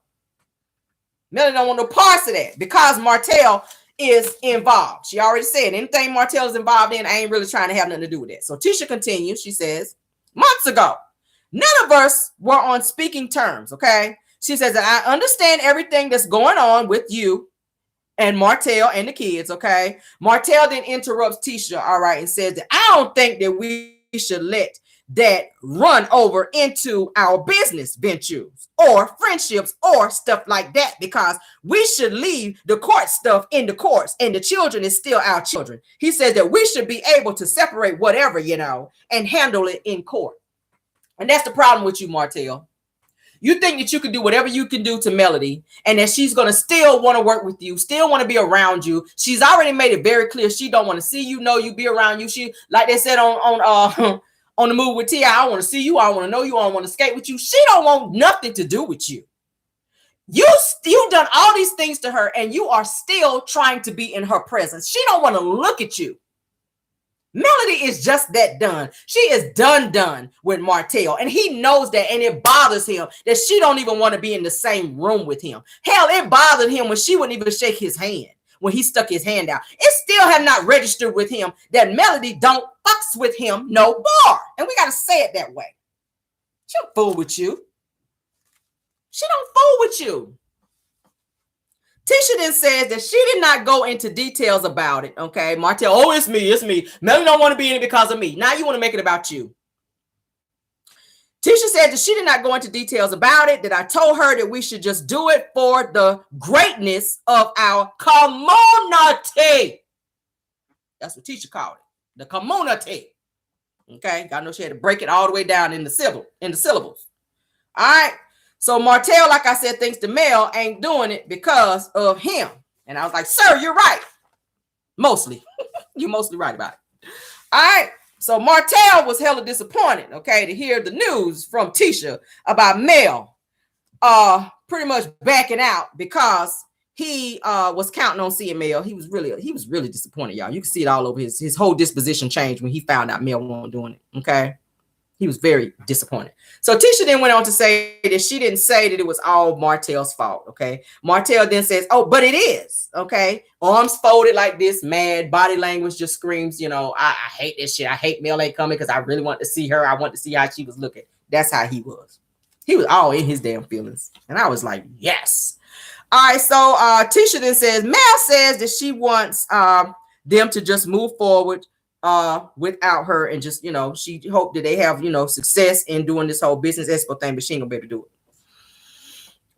Melody don't want no parts of that because Martell is involved. She already said anything Martell is involved in, I ain't really trying to have nothing to do with that. So Tisha continues. She says, months ago, none of us were on speaking terms, okay? She says that I understand everything that's going on with you and Martell and the kids, okay? Martell then interrupts Tisha, all right, and says that I don't think that we should let that run over into our business ventures or friendships or stuff like that because we should leave the court stuff in the courts and the children is still our children. He says that we should be able to separate whatever, and handle it in court. And that's the problem with you, Martell. You think that you can do whatever you can do to Melody and that she's going to still want to work with you, still want to be around you. She's already made it very clear she don't want to see you, know you, be around you. She, like they said on the movie with T.I., I want to see you, I want to know you, I want to skate with you. She don't want nothing to do with you. You've done all these things to her and you are still trying to be in her presence. She don't want to look at you. Melody is just that done. She is done with Martell, and he knows that, and it bothers him that she don't even want to be in the same room with him. Hell, it bothered him when she wouldn't even shake his hand when he stuck his hand out. It still had not registered with him that Melody don't fucks with him no more, and we got to say it that way. She don't fool with you. She don't fool with you. Tisha then says that she did not go into details about it. Okay, Martell, oh, it's me. Melody don't want to be in it because of me. Now you want to make it about you. Tisha said that she did not go into details about it, that I told her that we should just do it for the greatness of our community. That's what Tisha called it, the community. Okay, I know she had to break it all the way down in the syllables. All right. So Martell, like I said, thinks the Mel ain't doing it because of him. And I was like, sir, you're right. Mostly. You're mostly right about it. All right. So Martell was hella disappointed, okay, to hear the news from Tisha about Mel pretty much backing out because he was counting on seeing Mel. He was really disappointed, y'all. You can see it all over his whole disposition changed when he found out Mel wasn't doing it, okay? He was very disappointed. So Tisha then went on to say that she didn't say that it was all Martell's fault, okay? Martell then says, oh, but it is, okay? Arms folded like this, mad, body language just screams, I hate this shit. I hate Mel ain't coming because I really want to see her. I want to see how she was looking. That's how he was. He was all in his damn feelings. And I was like, yes. All right, so Tisha then says, Mel says that she wants them to just move forward without her, and just, she hoped that they have, success in doing this whole business expo thing, but she ain't gonna be able to do it.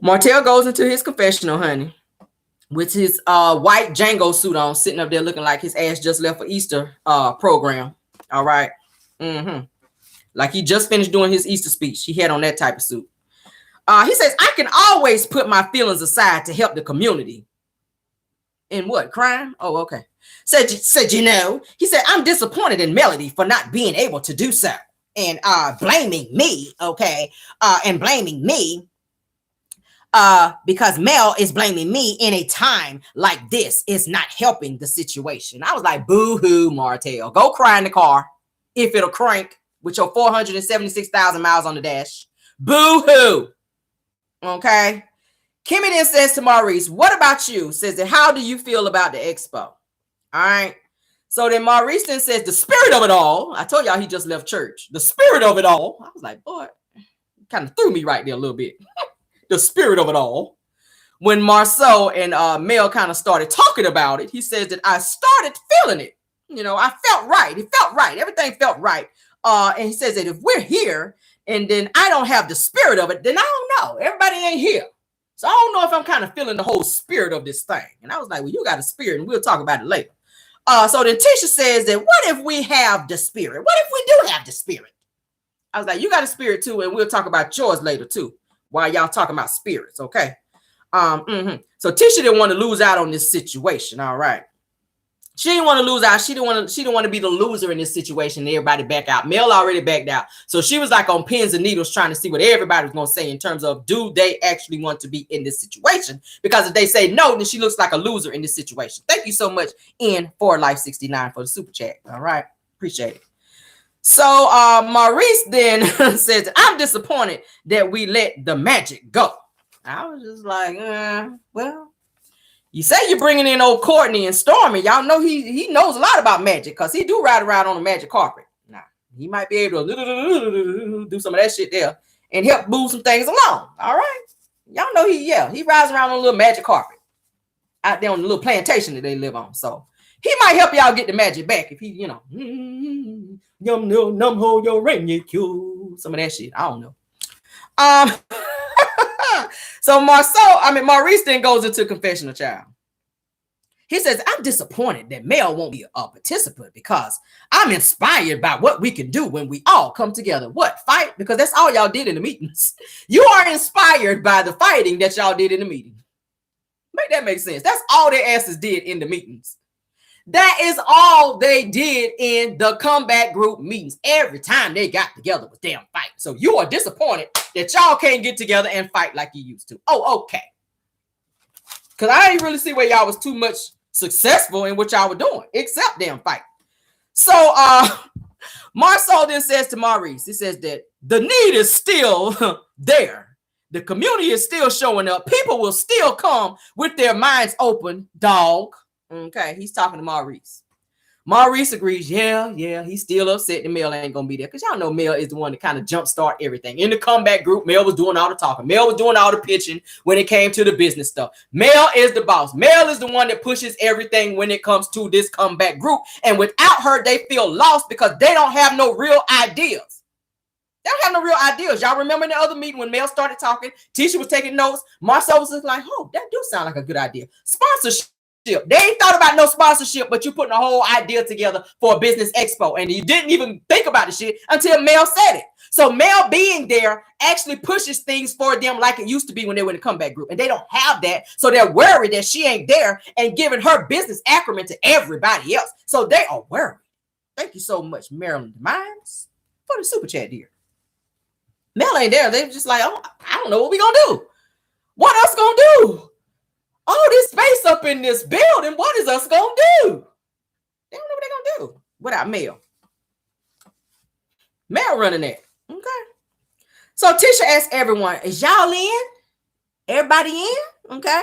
Martell goes into his confessional, honey, with his white Django suit on, sitting up there looking like his ass just left for Easter program. All right. Like he just finished doing his Easter speech. He had on that type of suit. He says, I can always put my feelings aside to help the community. In what? Crime? Oh, okay. Said, he said, I'm disappointed in Melody for not being able to do so. And blaming me, okay? And blaming me because Mel is blaming me in a time like this is not helping the situation. I was like, boo-hoo, Martell. Go cry in the car if it'll crank with your 476,000 miles on the dash. Boo-hoo. Okay. Kimmy then says to Maurice, what about you? Says that, how do you feel about the expo? All right. So then Maurice then says, the spirit of it all. I told y'all he just left church. The spirit of it all. I was like, boy, kind of threw me right there a little bit. The spirit of it all. When Marceau and Mel kind of started talking about it, he says that I started feeling it. I felt right. It felt right. Everything felt right. And he says that if we're here and then I don't have the spirit of it, then I don't know. Everybody ain't here. So I don't know if I'm kind of feeling the whole spirit of this thing. And I was like, well, you got a spirit and we'll talk about it later. So then Tisha says that, what if we have the spirit? What if we do have the spirit? I was like, you got a spirit too, and we'll talk about yours later too, while y'all talking about spirits, okay? So Tisha didn't want to lose out on this situation, all right? She didn't want to lose out. She didn't want to be the loser in this situation and everybody back out. Mel already backed out. So she was like on pins and needles trying to see what everybody was going to say in terms of, do they actually want to be in this situation? Because if they say no, then she looks like a loser in this situation. Thank you so much, N for Life 69 for the super chat. All right. Appreciate it. So Maurice then says, I'm disappointed that we let the magic go. I was just like, well, you say you're bringing in old Courtney and Stormy. Y'all know he knows a lot about magic because he do ride around on the magic carpet. Now, he might be able to do some of that shit there and help move some things along. All right. Y'all know he rides around on a little magic carpet out there on the little plantation that they live on. So he might help y'all get the magic back if he, yum num ho your ring you some of that shit. I don't know. So Maurice then goes into confessional, child. He says, I'm disappointed that Mel won't be a participant because I'm inspired by what we can do when we all come together. What? Fight? Because that's all y'all did in the meetings. You are inspired by the fighting that y'all did in the meeting. Make that make sense. That's all their asses did in the meetings. That is all they did in the comeback group meetings. Every time they got together was damn fight. So you are disappointed that y'all can't get together and fight like you used to. Oh, okay. Because I didn't really see where y'all was too much successful in what y'all were doing, except damn fight. So Marceau then says to Maurice, he says that the need is still there. The community is still showing up. People will still come with their minds open, dog. Okay, he's talking to Maurice. Maurice agrees, yeah, he's still upset that Mel ain't gonna be there. Because y'all know Mel is the one that kind of jumpstart everything. In the comeback group, Mel was doing all the talking. Mel was doing all the pitching when it came to the business stuff. Mel is the boss. Mel is the one that pushes everything when it comes to this comeback group. And without her, they feel lost because they don't have no real ideas. They don't have no real ideas. Y'all remember in the other meeting when Mel started talking, Tisha was taking notes. Marceau was just like, oh, that do sound like a good idea. Sponsorship. They ain't thought about no sponsorship, but you putting a whole idea together for a business expo, and you didn't even think about the shit until Mel said it. So Mel being there actually pushes things for them like it used to be when they were in the comeback group, and they don't have that, so they're worried that she ain't there and giving her business acumen to everybody else. So they are worried. Thank you so much, Marilyn Mines, for the super chat, dear. Mel ain't there. They're just like, oh, I don't know what we gonna do. What else gonna do? All this space up in this building, what is us gonna do? They don't know what they're gonna do without Mel. Mel running that. Okay. So Tisha asked everyone, is y'all in? Everybody in? Okay.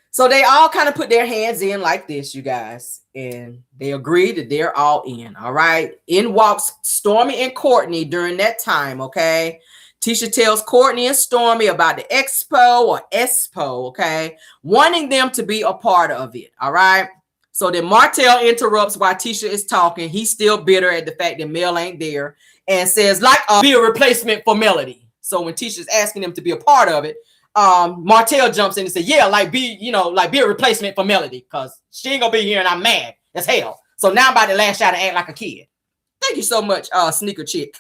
So they all kind of put their hands in like this, you guys. And they agreed that they're all in. All right. In walks Stormy and Courtney during that time. Okay. Tisha tells Courtney and Stormy about the Expo or Expo, okay, wanting them to be a part of it, all right? So then Martell interrupts while Tisha is talking. He's still bitter at the fact that Mel ain't there and says, like, be a replacement for Melody. So when Tisha's asking him to be a part of it, Martell jumps in and says, yeah, like be a replacement for Melody because she ain't gonna be here and I'm mad as hell. So now I'm about to lash out and act like a kid. Thank you so much, sneaker chick.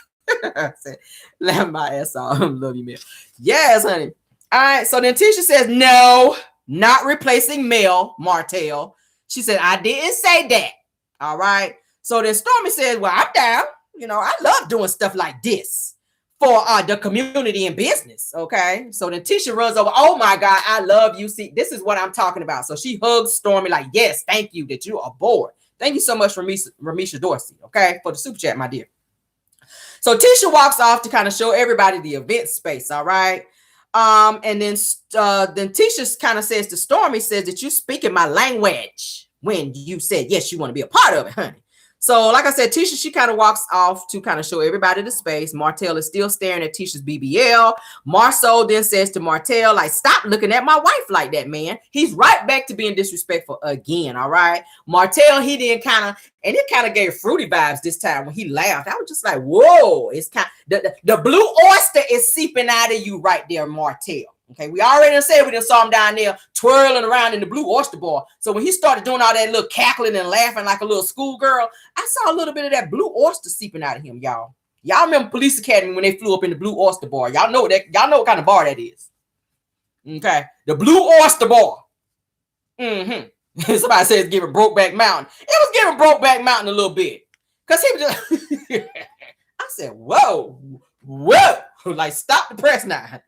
Laugh my ass off. Love you, Mel. Yes, honey. All right. So then Tisha says, no, not replacing Mel, Martell. She said, I didn't say that. All right. So then Stormy says, well, I'm down. I love doing stuff like this for the community and business. Okay. So then Tisha runs over. Oh my God, I love you. See, this is what I'm talking about. So she hugs Stormy like, yes, thank you that you are aboard. Thank you so much, Ramisha Dorsey. Okay. For the super chat, my dear. So Tisha walks off to kind of show everybody the event space. All right. And then Tisha kind of says to Stormy, says that you speaking my language when you said, yes, you want to be a part of it, honey. So like I said, Tisha, she kind of walks off to kind of show everybody the space. Martell is still staring at Tisha's BBL. Marceau then says to Martell, like, stop looking at my wife like that, man. He's right back to being disrespectful again, all right? Martell, he then and it kind of gave fruity vibes this time when he laughed. I was just like, whoa, it's kind of, the blue oyster is seeping out of you right there, Martell. Okay, we already said we just saw him down there twirling around in the blue oyster bar. So when he started doing all that little cackling and laughing like a little schoolgirl, I saw a little bit of that blue oyster seeping out of him, y'all. Y'all remember Police Academy when they flew up in the blue oyster bar? Y'all know what kind of bar that is. Okay, the blue oyster bar. Somebody says giving Brokeback Mountain. It was giving Brokeback Mountain a little bit. Because he was just, I said, whoa, like stop the press now.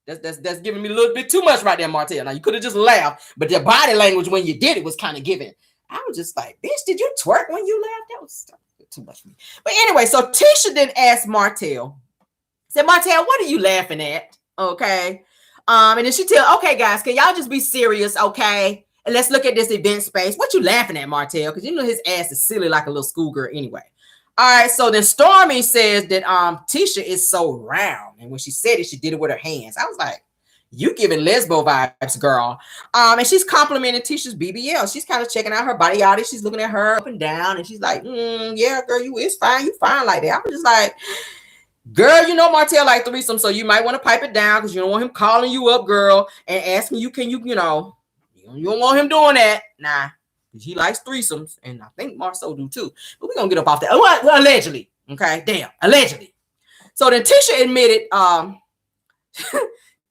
That's giving me a little bit too much right there, Martell. Now you could have just laughed, but your body language when you did it was kind of giving. I was just like, bitch, did you twerk when you laughed? That was too much for me. But anyway, so Tisha then asked Martell, said, Martell, what are you laughing at? Okay. And then she tell, okay, guys, can y'all just be serious, okay? And let's look at this event space. What you laughing at, Martell? Because you know his ass is silly like a little schoolgirl anyway. All right, so then Stormy says that Tisha is so round, and when she said it, she did it with her hands. I was like, you giving lesbo vibes, girl. And she's complimenting Tisha's BBL. She's kind of checking out her body yada. She's looking at her up and down, and she's like, yeah, girl, it's fine. You fine like that. I was just like, girl, you know Martell like threesome, so you might want to pipe it down because you don't want him calling you up, girl, and asking you, you don't want him doing that. Nah. He likes threesomes, and I think Marceau do too. But we're gonna get up off that. Well, allegedly. Okay, damn, allegedly. So then Tisha admitted,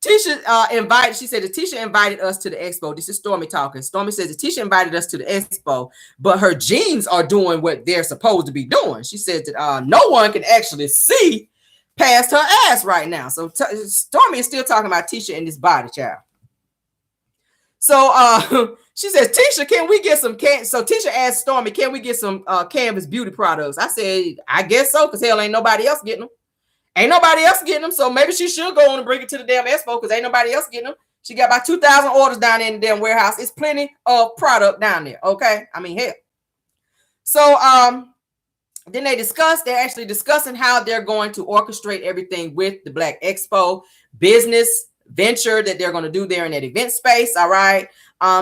she said that Tisha invited us to the expo. This is Stormy talking. Stormy says that Tisha invited us to the expo, but her jeans are doing what they're supposed to be doing. She said that no one can actually see past her ass right now. So Stormy is still talking about Tisha and this body, child. So she says, Tisha, can we get some So Tisha asked Stormy, can we get some Canvas beauty products? I said, I guess so, because hell ain't nobody else getting them. Ain't nobody else getting them. So maybe she should go on and bring it to the damn expo because ain't nobody else getting them. She got about 2,000 orders down there in the damn warehouse. It's plenty of product down there. Okay. I mean, hell. So then they're actually discussing how they're going to orchestrate everything with the Black Expo business venture that they're going to do there in that event space. All right.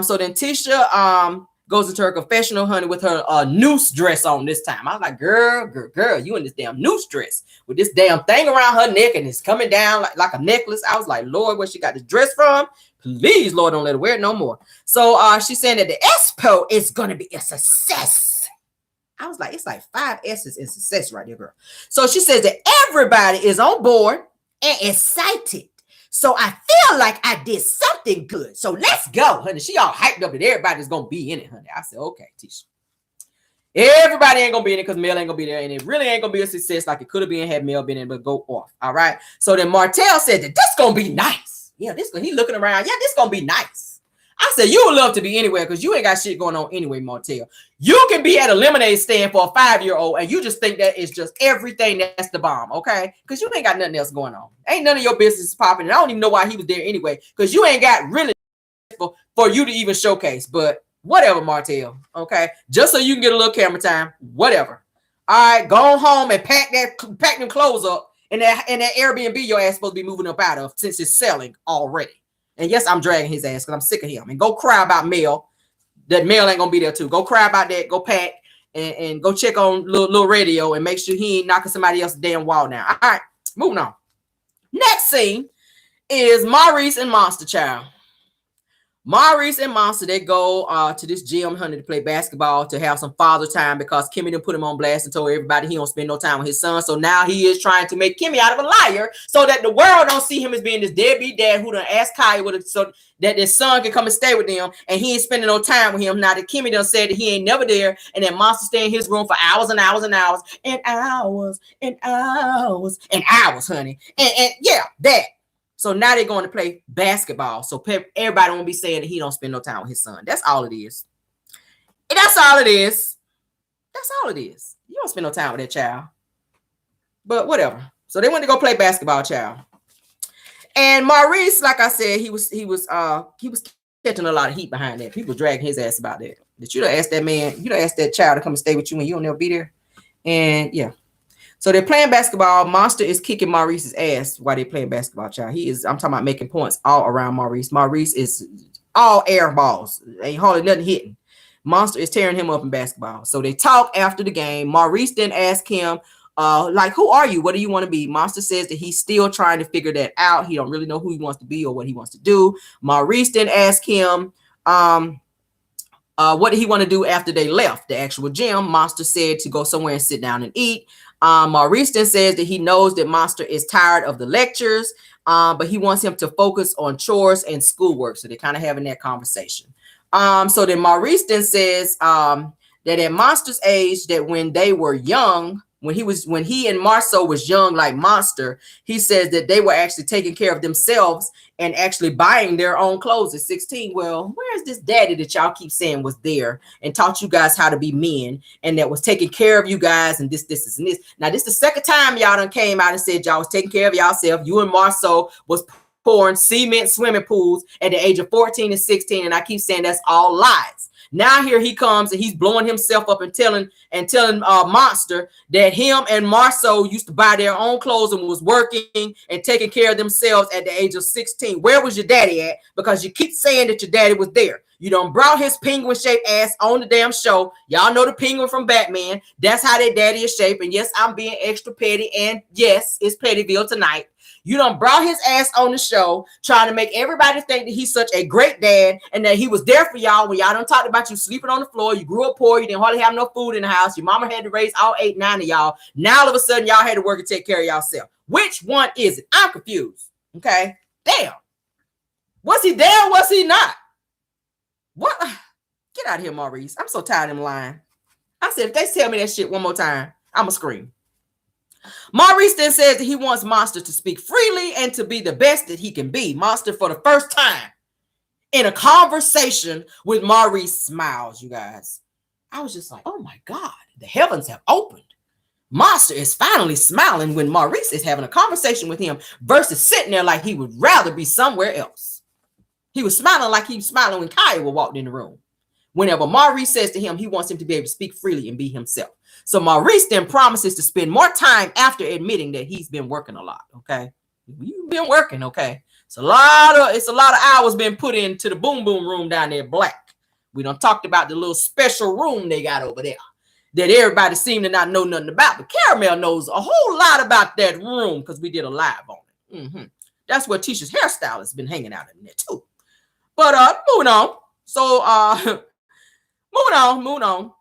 So then Tisha goes into her confessional, honey, with her noose dress on this time. I was like, girl, you in this damn noose dress with this damn thing around her neck and it's coming down like a necklace. I was like, Lord, where she got this dress from? Please, Lord, don't let her wear it no more. So she's saying that the Expo is going to be a success. I was like, it's like 5 S's in success right there, girl. So she says that everybody is on board and excited. So I feel like I did something good. So let's go, honey. She all hyped up that everybody's going to be in it, honey. I said, okay, Tisha. Everybody ain't going to be in it because Mel ain't going to be there. And it really ain't going to be a success like it could have been had Mel been in, but go off. All right. So then Martell said that this going to be nice. Yeah, he looking around. Yeah, this going to be nice. I said, you would love to be anywhere because you ain't got shit going on anyway, Martell. You can be at a lemonade stand for a 5-year-old and you just think that it's just everything that's the bomb, okay? Because you ain't got nothing else going on. Ain't none of your business popping. And I don't even know why he was there anyway because you ain't got really for you to even showcase. But whatever, Martell, okay? Just so you can get a little camera time, whatever. All right, go home and pack them clothes up in that Airbnb your ass supposed to be moving up out of since it's selling already. And yes, I'm dragging his ass because I'm sick of him. And go cry about Mel that Mel ain't gonna be there too. Go cry about that. Go pack and go check on little radio and make sure he ain't knocking somebody else's damn wall down. All right, moving on. Next scene is Maurice and Monster Child. Maurice and Monster, they go to this gym, honey, to play basketball, to have some father time because Kimmy didn't put him on blast and told everybody he don't spend no time with his son. So now he is trying to make Kimmy out of a liar so that the world don't see him as being this deadbeat dad who done asked Kaya so that his son can come and stay with them, and he ain't spending no time with him. Now that Kimmy done said that he ain't never there, and that Monster stay in his room for hours and hours and hours and hours and hours and hours, honey. And yeah, that. So now they're going to play basketball. So everybody won't be saying that he don't spend no time with his son. That's all it is. And that's all it is. That's all it is. You don't spend no time with that child. But whatever. So they went to go play basketball, child. And Maurice, like I said, he was catching a lot of heat behind that. People dragging his ass about that. That you don't ask that man, you don't ask that child to come and stay with you when you don't never be there. And yeah. So they're playing basketball. Monster is kicking Maurice's ass while they're playing basketball, child. I'm talking about making points all around Maurice. Maurice is all air balls. Ain't hardly nothing hitting. Monster is tearing him up in basketball. So they talk after the game. Maurice then asks him, like, who are you? What do you want to be? Monster says that he's still trying to figure that out. He don't really know who he wants to be or what he wants to do. Maurice then asks him, what did he want to do after they left the actual gym? Monster said to go somewhere and sit down and eat. Maurice then says that he knows that Monster is tired of the lectures, but he wants him to focus on chores and schoolwork. So they're kind of having that conversation. So then Maurice then says that at Monster's age, that when they were young, when he and Marceau was young like Monster, he says that they were actually taking care of themselves and actually buying their own clothes at 16. Well, where's this daddy that y'all keep saying was there and taught you guys how to be men and that was taking care of you guys and this, and this. Now, this is the second time y'all done came out and said y'all was taking care of yourself. You and Marceau was pouring cement swimming pools at the age of 14 and 16. And I keep saying that's all lies. Now here he comes and he's blowing himself up and telling Monster that him and Marceau used to buy their own clothes and was working and taking care of themselves at the age of 16. Where was your daddy at? Because you keep saying that your daddy was there. You done brought his penguin-shaped ass on the damn show. Y'all know the penguin from Batman. That's how their daddy is shaped. And yes, I'm being extra petty. And yes, it's Pettyville tonight. You done brought his ass on the show, trying to make everybody think that he's such a great dad and that he was there for y'all when y'all done talked about you sleeping on the floor. You grew up poor. You didn't hardly have no food in the house. Your mama had to raise all 8, 9 of y'all. Now all of a sudden y'all had to work and take care of yourself. Which one is it? I'm confused. Okay. Damn. Was he there or was he not? What? Get out of here, Maurice. I'm so tired of him lying. I said, if they tell me that shit one more time, I'm going to scream. Maurice then says that he wants Monster to speak freely and to be the best that he can be. Monster, for the first time in a conversation with Maurice, smiles, you guys. I was just like, oh my God, the heavens have opened. Monster is finally smiling when Maurice is having a conversation with him versus sitting there like he would rather be somewhere else. He was smiling like he was smiling when Kaya walked in the room. Whenever Maurice says to him, he wants him to be able to speak freely and be himself. So Maurice then promises to spend more time after admitting that he's been working a lot. Okay. You've been working. Okay. It's a lot of hours been put into the boom boom room down there, Black. We done talked about the little special room they got over there that everybody seemed to not know nothing about. But Caramel knows a whole lot about that room because we did a live on it. That's where Tisha's hairstyle has been hanging out in there too. But moving on. So moving on.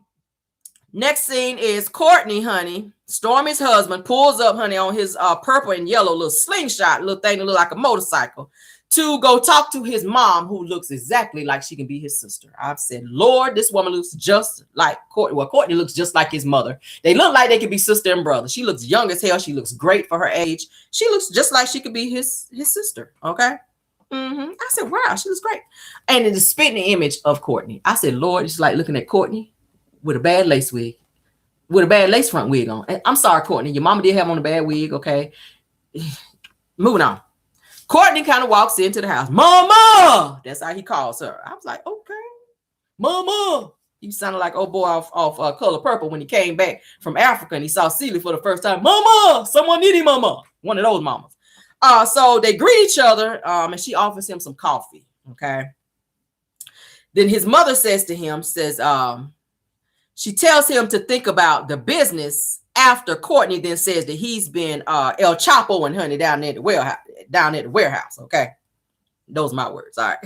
Next scene is Courtney, honey. Stormy's husband pulls up, honey, on his purple and yellow little slingshot, little thing that look like a motorcycle, to go talk to his mom, who looks exactly like she can be his sister. I've said, Lord, this woman looks just like Courtney. Well, Courtney looks just like his mother. They look like they could be sister and brother. She looks young as hell. She looks great for her age. She looks just like she could be his sister. Okay. I said, wow, she looks great. And in the spitting image of Courtney, I said, Lord, it's like looking at Courtney with a bad lace wig, with a bad lace front wig on. And I'm sorry, Courtney, your mama did have on a bad wig. Okay. Moving on. Courtney kind of walks into the house. Mama! That's how he calls her. I was like, okay. Mama! He sounded like old boy off Color Purple when he came back from Africa and he saw Celie for the first time. Mama! Someone need him, mama. One of those mamas. So they greet each other and she offers him some coffee. Okay. Then his mother says to him, she tells him to think about the business after Courtney then says that he's been El Chapo and honey down at the warehouse. Okay. Those are my words. All right.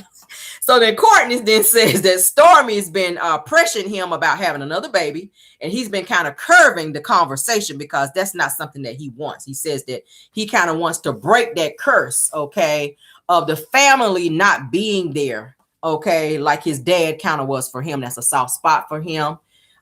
So then Courtney then says that Stormy's been pressuring him about having another baby, and he's been kind of curving the conversation because that's not something that he wants. He says that he kind of wants to break that curse, okay, of the family not being there, okay, like his dad kind of was for him. That's a soft spot for him.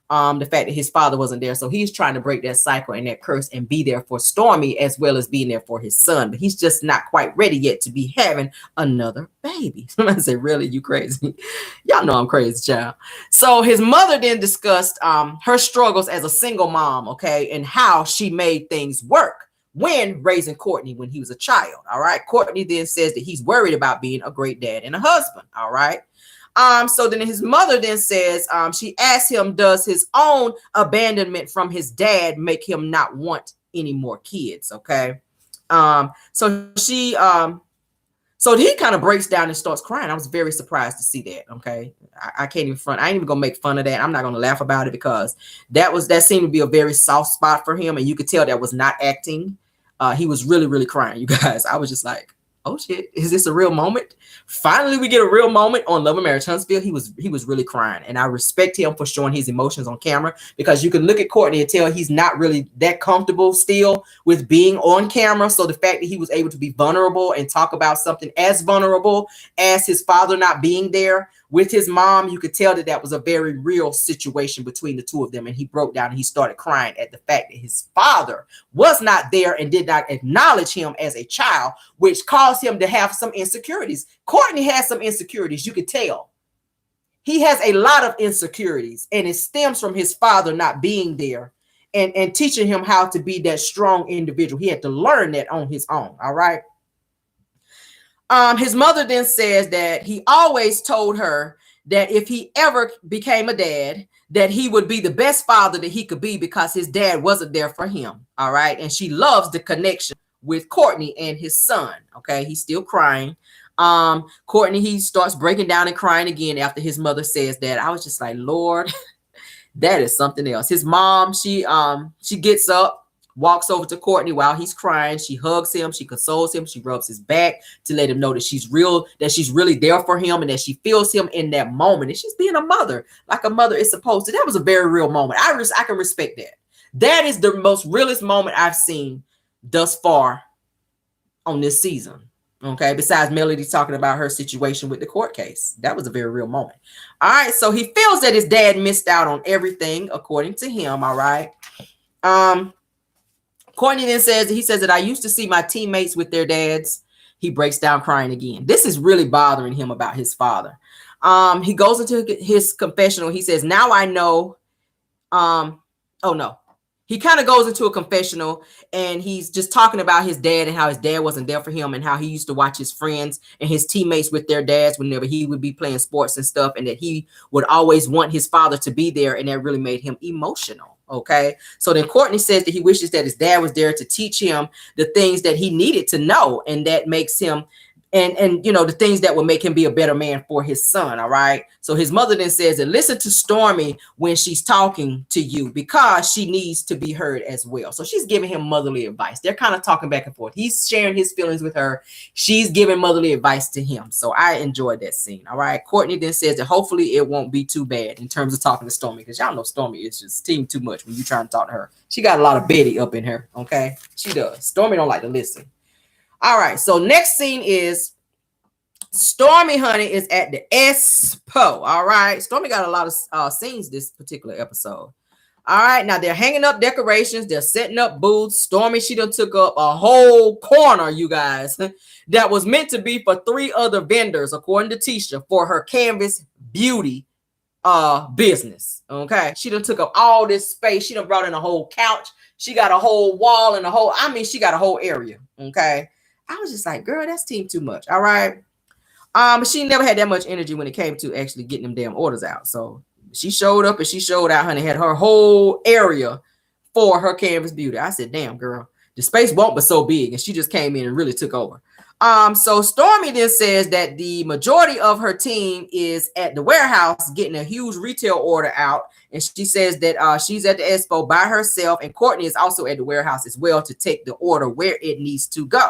The fact that his father wasn't there. So he's trying to break that cycle and that curse and be there for Stormy as well as being there for his son. But he's just not quite ready yet to be having another baby. Somebody say, really, you crazy? Y'all know I'm crazy, child. So his mother then discussed her struggles as a single mom, okay, and how she made things work when raising Courtney when he was a child. All right. Courtney then says that he's worried about being a great dad and a husband. All right. So then his mother then says, she asked him, does his own abandonment from his dad make him not want any more kids? Okay. So he kind of breaks down and starts crying. I was very surprised to see that. Okay. I can't even front. I ain't even gonna make fun of that. I'm not gonna laugh about it because that seemed to be a very soft spot for him. And you could tell that was not acting. He was really, really crying, you guys. I was just like, oh shit, is this a real moment? Finally, we get a real moment on Love and Marriage Huntsville. He was really crying, and I respect him for showing his emotions on camera, because you can look at Courtney and tell he's not really that comfortable still with being on camera. So the fact that he was able to be vulnerable and talk about something as vulnerable as his father not being there with his mom, you could tell that that was a very real situation between the two of them. And he broke down and he started crying at the fact that his father was not there and did not acknowledge him as a child, which caused him to have some insecurities. Courtney has some insecurities. You could tell he has a lot of insecurities, and it stems from his father not being there and teaching him how to be that strong individual. He had to learn that on his own. All right. His mother then says that he always told her that if he ever became a dad, that he would be the best father that he could be because his dad wasn't there for him. All right. And she loves the connection with Courtney and his son. Okay. He's still crying. Courtney, he starts breaking down and crying again after his mother says that. I was just like, Lord, that is something else. His mom, she gets up, walks over to Courtney while he's crying. She hugs him. She consoles him. She rubs his back to let him know that she's really there for him and that she feels him in that moment. And she's being a mother like a mother is supposed to. That was a very real moment. I can respect that. That is the most realest moment I've seen thus far on this season. Okay. Besides Melody talking about her situation with the court case. That was a very real moment. All right. So he feels that his dad missed out on everything, according to him. All right. Courtney then says that I used to see my teammates with their dads. He breaks down crying again. This is really bothering him about his father. He goes into his confessional. He says, now I know. Oh no. He kind of goes into a confessional and he's just talking about his dad and how his dad wasn't there for him and how he used to watch his friends and his teammates with their dads whenever he would be playing sports and stuff, and that he would always want his father to be there, and that really made him emotional. Okay. So then Courtney says that he wishes that his dad was there to teach him the things that he needed to know, and that makes him and you know, the things that will make him be a better man for his son. All right. So his mother then says that listen to Stormy when she's talking to you, because she needs to be heard as well. So she's giving him motherly advice. They're kind of talking back and forth. He's sharing his feelings with her. She's giving motherly advice to him. So I enjoyed that scene. All right. Courtney then says that hopefully it won't be too bad in terms of talking to Stormy, because y'all know Stormy is just team too much when you're trying to talk to her. She got a lot of Betty up in her. Okay. She does. Stormy don't like to listen. All right. So next scene is Stormy, honey, is at the Expo. All right. Stormy got a lot of scenes this particular episode. All right. Now they're hanging up decorations. They're setting up booths. Stormy, she done took up a whole corner, you guys, that was meant to be for 3 other vendors, according to Tisha, for her canvas beauty business. Okay. She done took up all this space. She done brought in a whole couch. She got a whole wall and she got a whole area. Okay. I was just like, girl, that's team too much. All right. But she never had that much energy when it came to actually getting them damn orders out. So she showed up and she showed out, honey, had her whole area for her canvas beauty. I said, damn, girl, the space won't be so big. And she just came in and really took over. So Stormy then says that the majority of her team is at the warehouse getting a huge retail order out. And she says that she's at the Expo by herself, and Courtney is also at the warehouse as well to take the order where it needs to go.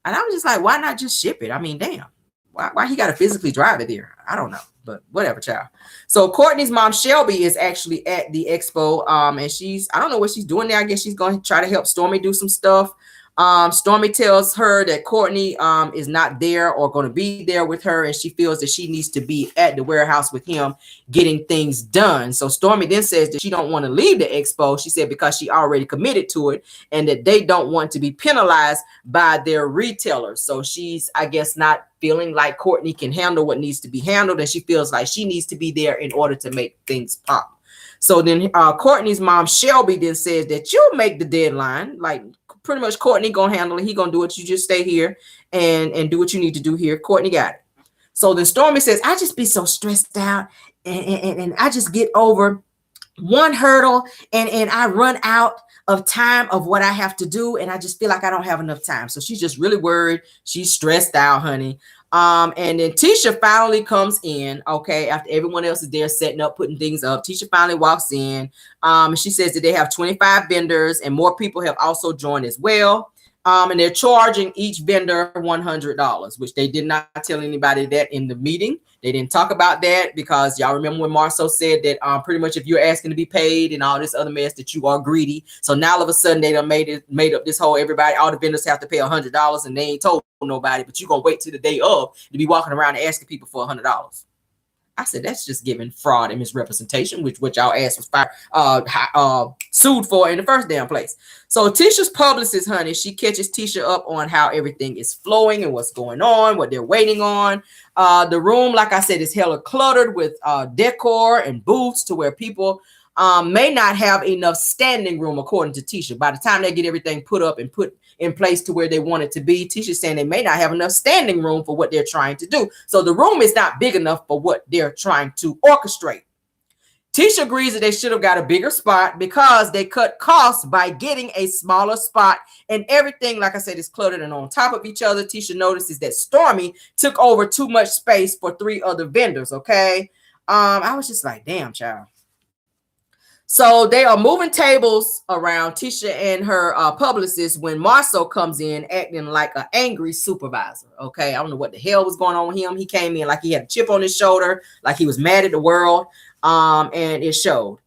And I was just like, why not just ship it? I mean, damn. Why he got to physically drive it there? I don't know, but whatever, child. So Courtney's mom, Shelby, is actually at the Expo. And I don't know what she's doing there. I guess she's going to try to help Stormy do some stuff. Stormy tells her that Courtney is not there or going to be there with her, and she feels that she needs to be at the warehouse with him getting things done. So Stormy then says that she don't want to leave the Expo. She said because she already committed to it and that they don't want to be penalized by their retailers. So she's, I guess, not feeling like Courtney can handle what needs to be handled, and she feels like she needs to be there in order to make things pop. So then Courtney's mom, Shelby, then says that you'll make the deadline. Like, pretty much Courtney gonna handle it. He gonna do it. You just stay here and do what you need to do here. Courtney got it. So then Stormy says, I just be so stressed out and I just get over one hurdle and I run out of time of what I have to do. And I just feel like I don't have enough time. So she's just really worried. She's stressed out, honey. And then Tisha finally comes in, okay, after everyone else is there setting up, putting things up. Tisha finally walks in. She says that they have 25 vendors and more people have also joined as well. And they're charging each vendor $100, which they did not tell anybody that in the meeting. They didn't talk about that because y'all remember when Marceau said that pretty much if you're asking to be paid and all this other mess that you are greedy. So now all of a sudden they done made up this whole everybody, all the vendors have to pay $100 and they ain't told nobody, but you're going to wait till the day of to be walking around and asking people for $100. I said, that's just giving fraud and misrepresentation, which what y'all ass was sued for in the first damn place. So Tisha's publicist, honey, she catches Tisha up on how everything is flowing and what's going on, what they're waiting on. The room, like I said, is hella cluttered with decor and booths to where people may not have enough standing room, according to Tisha. By the time they get everything put up and put in place to where they want it to be, Tisha's saying they may not have enough standing room for what they're trying to do. So the room is not big enough for what they're trying to orchestrate. Tisha agrees that they should have got a bigger spot because they cut costs by getting a smaller spot, and everything, like I said, is cluttered and on top of each other. Tisha notices that Stormy took over too much space for 3 other vendors. Okay. I was just like, damn, child. So they are moving tables around, Tisha and her publicist, when Marceau comes in acting like an angry supervisor. Okay, I don't know what the hell was going on with him. He came in like he had a chip on his shoulder, like he was mad at the world, and it showed.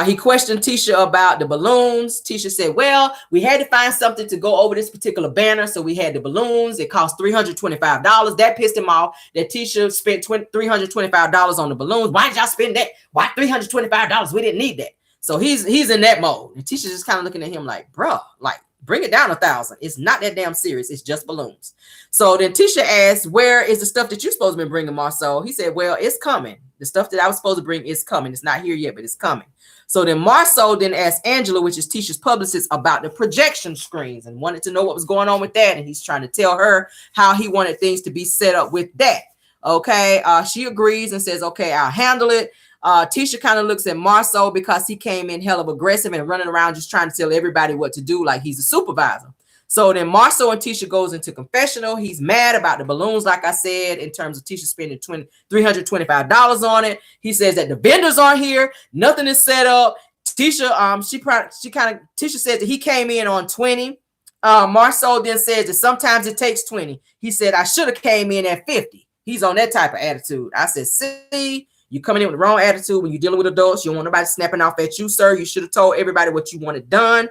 He questioned Tisha about the balloons. Tisha said, well, we had to find something to go over this particular banner, so we had the balloons. It cost $325. That pissed him off that Tisha spent $325 on the balloons. Why did y'all spend that? Why $325? We didn't need that. So he's in that mode. And Tisha's just kind of looking at him like, bruh, like, bring it down $1,000. It's not that damn serious. It's just balloons. So then Tisha asked, where is the stuff that you're supposed to be bringing, Marceau? He said, well, it's coming. The stuff that I was supposed to bring is coming. It's not here yet, but it's coming. So then Marceau then asked Angela, which is Tisha's publicist, about the projection screens and wanted to know what was going on with that. And he's trying to tell her how he wanted things to be set up with that. Okay. She agrees and says, okay, I'll handle it. Tisha kind of looks at Marceau because he came in hell of aggressive and running around just trying to tell everybody what to do like he's a supervisor. So then Marceau and Tisha goes into confessional. He's mad about the balloons, like I said, in terms of Tisha spending $325 on it. He says that the vendors aren't here. Nothing is set up. Tisha, Tisha says that he came in on 20. Marceau then says that sometimes it takes 20. He said, I should have came in at 50. He's on that type of attitude. I said, see, you coming in with the wrong attitude when you're dealing with adults. You don't want nobody snapping off at you, sir. You should have told everybody what you wanted done.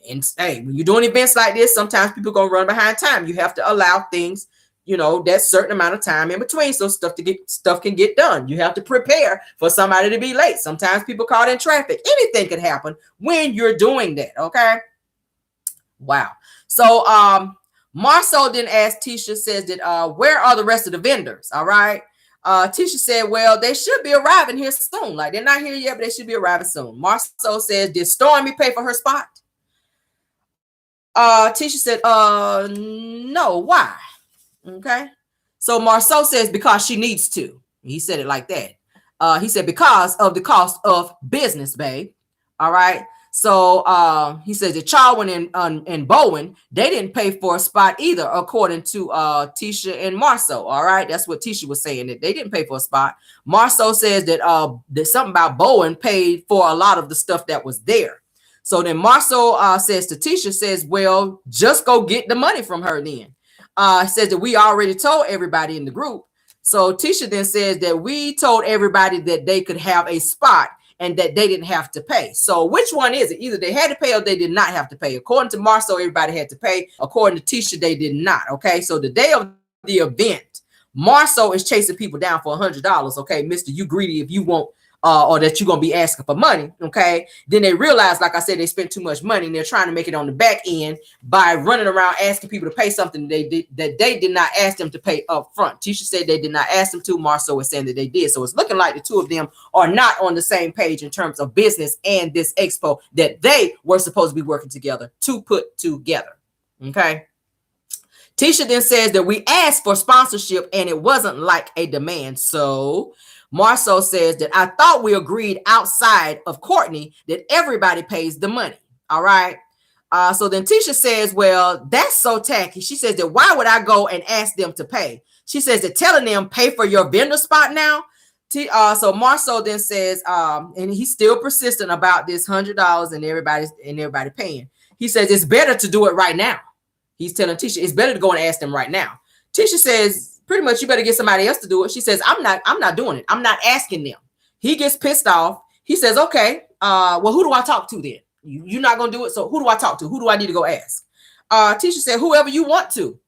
And hey, when you're doing events like this, sometimes people gonna run behind time. You have to allow things, that certain amount of time in between so stuff can get done. You have to prepare for somebody to be late. Sometimes people caught in traffic. Anything can happen when you're doing that. Okay. Wow. So Marceau then asked Tisha, says that where are the rest of the vendors? All right. Tisha said, well, they should be arriving here soon. Like, they're not here yet, but they should be arriving soon. Marceau says, did Stormy pay for her spot? Tisha said, no, why? Okay. So Marceau says, because she needs to. He said it like that. He said, because of the cost of business, babe. All right. So he says that Charwin and Bowen, they didn't pay for a spot either, according to Tisha and Marceau. All right, that's what Tisha was saying, that they didn't pay for a spot. Marceau says that there's something about Bowen paid for a lot of the stuff that was there. So then Marceau says to Tisha, says, well, just go get the money from her then. Says that we already told everybody in the group. So Tisha then says that we told everybody that they could have a spot and that they didn't have to pay. So which one is it? Either they had to pay or they did not have to pay. According to Marceau, everybody had to pay. According to Tisha, they did not. Okay, so the day of the event, Marceau is chasing people down for $100. Okay, Mister, you greedy if you want, or that you're gonna be asking for money. Okay, then they realize, like I said, they spent too much money and they're trying to make it on the back end by running around asking people to pay something they did not ask them to pay up front. Tisha said they did not ask them to. Marceau is saying that they did. So it's looking like the two of them are not on the same page in terms of business and this expo that they were supposed to be working together to put together. Okay. Tisha then says that we asked for sponsorship and it wasn't like a demand. So Marceau says that I thought we agreed outside of Courtney that everybody pays the money. All right. So then Tisha says, well, that's so tacky. She says that why would I go and ask them to pay? She says that telling them pay for your vendor spot now. So Marceau then says, and he's still persistent about this $100 and everybody paying. He says it's better to do it right now. He's telling Tisha it's better to go and ask them right now. Tisha says, pretty much, you better get somebody else to do it. She says, I'm not doing it. I'm not asking them. He gets pissed off. He says, okay, well, who do I talk to then? You're not going to do it. So who do I talk to? Who do I need to go ask? Tisha said, whoever you want to.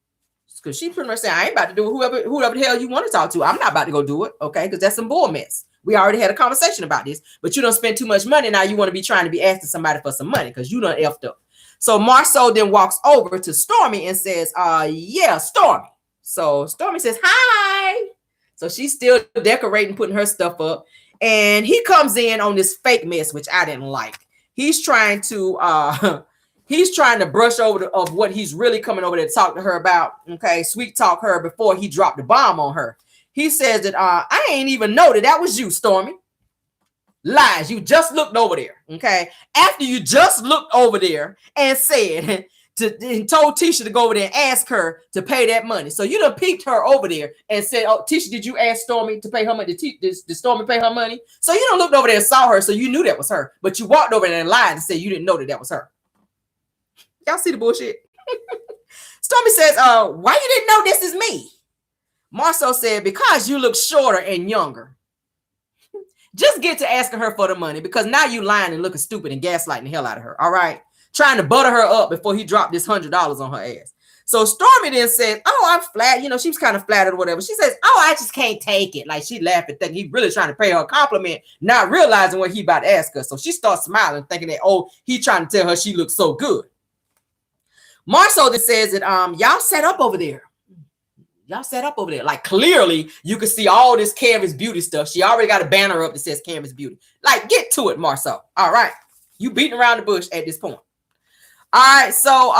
Because she pretty much said, I ain't about to do it. Whoever the hell you want to talk to. I'm not about to go do it. Okay. Because that's some bull mess. We already had a conversation about this, but you don't spend too much money. Now you want to be trying to be asking somebody for some money because you done effed up. So Marceau then walks over to Stormy and says, yeah, Stormy. So Stormy says, hi. So she's still decorating, putting her stuff up. And he comes in on this fake mess, which I didn't like. He's trying to brush over of what he's really coming over there to talk to her about. Okay, sweet talk her before he dropped the bomb on her. He says that I ain't even know that was you, Stormy. Lies. You just looked over there. Okay. After you just looked over there and said and told Tisha to go over there and ask her to pay that money. So you done peeped her over there and said, oh, Tisha, did you ask Stormy to pay her money? Did Stormy pay her money? So you done looked over there and saw her. So you knew that was her, but you walked over there and lied and said you didn't know that was her. Y'all see the bullshit? Stormy says, why you didn't know this is me? Marceau said, because you look shorter and younger. Just get to asking her for the money because now you lying and looking stupid and gaslighting the hell out of her. All right. Trying to butter her up before he dropped this $100 on her ass. So Stormy then said, oh, I'm flat. You know, she was kind of flattered or whatever. She says, oh, I just can't take it. Like she laughed and thinking he really trying to pay her a compliment, not realizing what he about to ask her. So she starts smiling, thinking that, oh, he trying to tell her she looks so good. Marceau then says that y'all set up over there. Y'all set up over there. Like clearly you can see all this Canvas Beauty stuff. She already got a banner up that says Canvas Beauty. Like get to it, Marceau. All right. You beating around the bush at this point. All right. So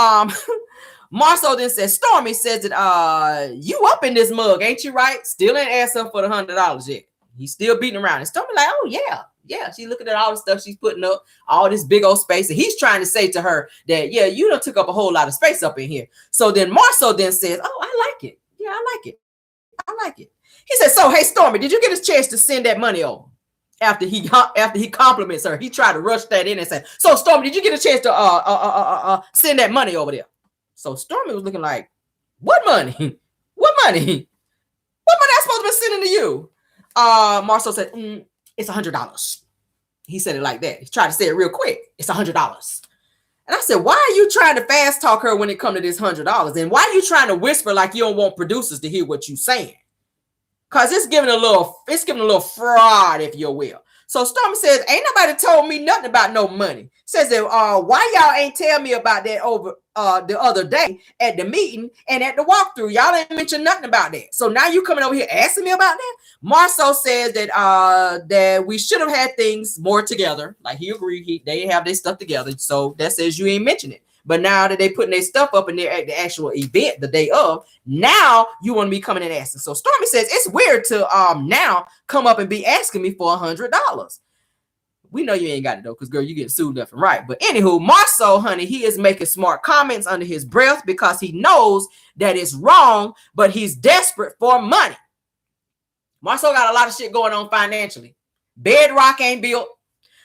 Marceau then says, Stormy says that you up in this mug, ain't you right? Still ain't asked her for the $100 yet. He's still beating around. And Stormy like, oh yeah. Yeah, she's looking at all the stuff she's putting up, all this big old space. And he's trying to say to her that, yeah, you done took up a whole lot of space up in here. So then Marceau then says, oh, I like it. Yeah, I like it. I like it. He said, so, hey, Stormy, did you get a chance to send that money over? After he compliments her, he tried to rush that in and say, so, Stormy, did you get a chance to send that money over there? So Stormy was looking like, what money? What money? What money I supposed to be sending to you? Marceau said, it's $100. He said it like that. He tried to say it real quick. It's $100. And I said, why are you trying to fast talk her when it comes to this $100? And why are you trying to whisper like you don't want producers to hear what you're saying? Because it's giving a little fraud, if you will. So Stormy says, ain't nobody told me nothing about no money. Says that why y'all ain't tell me about that over the other day at the meeting and at the walkthrough. Y'all ain't mentioned nothing about that. So now you coming over here asking me about that? Marceau says that that we should have had things more together. Like he agreed, they have their stuff together. So that says you ain't mentioned it. But now that they putting their stuff up in there at the actual event the day of, now you want to be coming and asking. So Stormy says it's weird to now come up and be asking me for $100. We know you ain't got it though, because girl, you get sued left and right. But anywho, Marceau, honey, he is making smart comments under his breath because he knows that it's wrong, but he's desperate for money. Marceau got a lot of shit going on financially. Bedrock ain't built.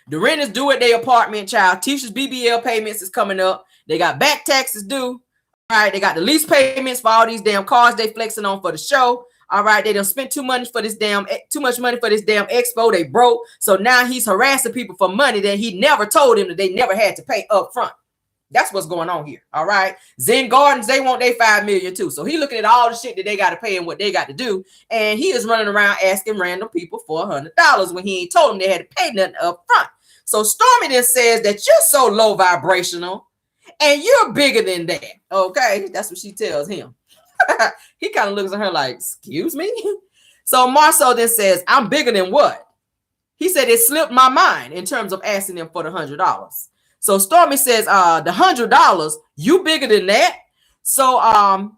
The rent is due at their apartment, child. Tisha's BBL payments is coming up. They got back taxes due. All right, they got the lease payments for all these damn cars they flexing on for the show. All right, they done spent too much money for this damn expo. They broke. So now he's harassing people for money that he never told them that they never had to pay up front. That's what's going on here. All right. Zen Gardens, they want their $5 million too. So he looking at all the shit that they got to pay and what they got to do. And he is running around asking random people for $100 when he ain't told them they had to pay nothing up front. So Stormy then says that you're so low vibrational and you're bigger than that. Okay. That's what she tells him. He kind of looks at her like, excuse me? So Marceau then says, I'm bigger than what? He said, it slipped my mind in terms of asking them for the $100. So Stormy says, the $100, you bigger than that? So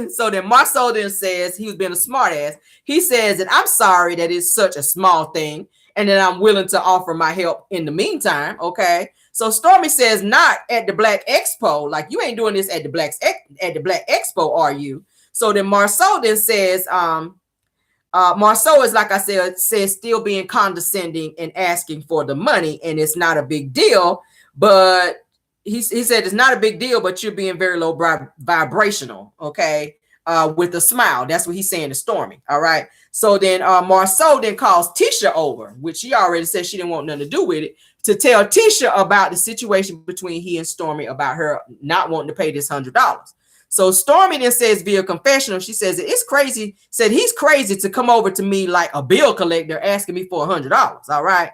so then Marceau then says, he was being a smart ass. He says that I'm sorry that it's such a small thing and that I'm willing to offer my help in the meantime. Okay. So Stormy says, not at the Black Expo. Like, you ain't doing this at the Black Expo, are you? So then Marceau then says, Marceau is, like I says still being condescending and asking for the money, and it's not a big deal. But he said it's not a big deal, but you're being very low vibrational, okay? With a smile. That's what he's saying to Stormy. All right. So then Marceau then calls Tisha over, which she already said she didn't want nothing to do with it, to tell Tisha about the situation between he and Stormy about her not wanting to pay this $100. So Stormy then says via confessional, she says it's crazy, said he's crazy to come over to me like a bill collector asking me for $100. All right.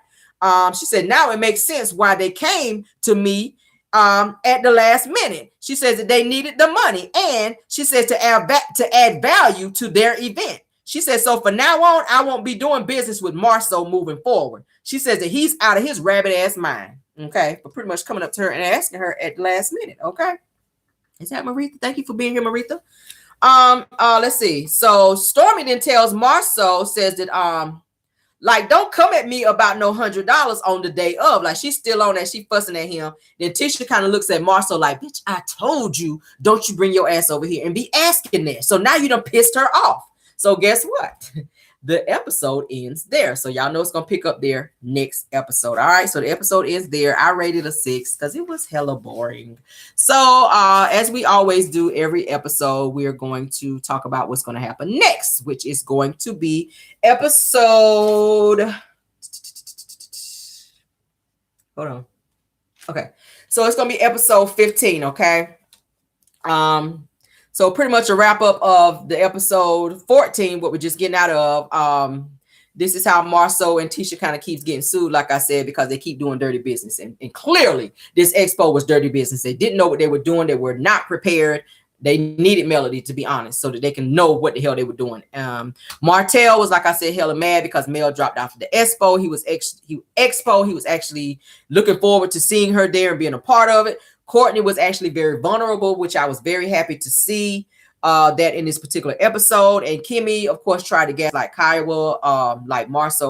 She said, now it makes sense why they came to me at the last minute. She says that they needed the money, and she says to add value to their event. She says, so for now on, I won't be doing business with Marceau moving forward. She says that he's out of his rabbit ass mind. Okay. But pretty much coming up to her and asking her at the last minute. Okay. Is that Maurice? Thank you for being here, Maurice. Let's see. So Stormy then tells Marceau, says that, like, don't come at me about no $100 on the day of. Like, she's still on that. She fussing at him. Then Tisha kind of looks at Marceau like, bitch, I told you, don't you bring your ass over here and be asking that. So now you done pissed her off. So guess what? The episode ends there. So y'all know it's going to pick up there next episode. All right. So the episode ends there. I rated a 6 because it was hella boring. So as we always do every episode, we're going to talk about what's going to happen next, which is going to be episode. Hold on. Okay. So it's going to be episode 15. Okay. So pretty much a wrap up of the episode 14, what we're just getting out of. This is how Marceau and Tisha kind of keeps getting sued, like I said, because they keep doing dirty business. And clearly this expo was dirty business. They didn't know what they were doing. They were not prepared. They needed Melody, to be honest, so that they can know what the hell they were doing. Martell was, like I said, hella mad because Mel dropped out for the expo. He was actually looking forward to seeing her there and being a part of it. Courtney was actually very vulnerable, which I was very happy to see that in this particular episode. And Kimmy, of course, tried to gaslight Kiowa, like Maurice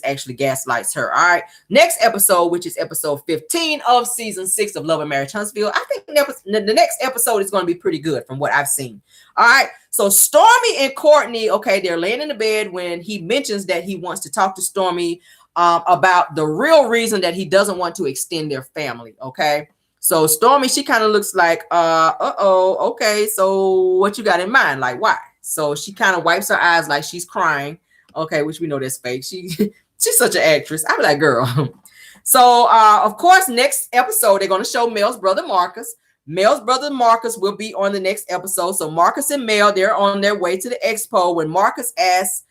actually gaslights her. All right. Next episode, which is episode 15 of season 6 of Love and Marriage Huntsville. I think the next episode is going to be pretty good from what I've seen. All right. So Stormy and Courtney, okay, they're laying in the bed when he mentions that he wants to talk to Stormy about the real reason that he doesn't want to extend their family. Okay. So Stormy, she kind of looks like, okay. So what you got in mind? Like, why? So she kind of wipes her eyes like she's crying. Okay. Which we know that's fake. She's such an actress. I'm like, girl. So, of course, next episode, they're going to show Mel's brother, Marcus. Mel's brother, Marcus, will be on the next episode. So Marcus and Mel, they're on their way to the expo when Marcus asks,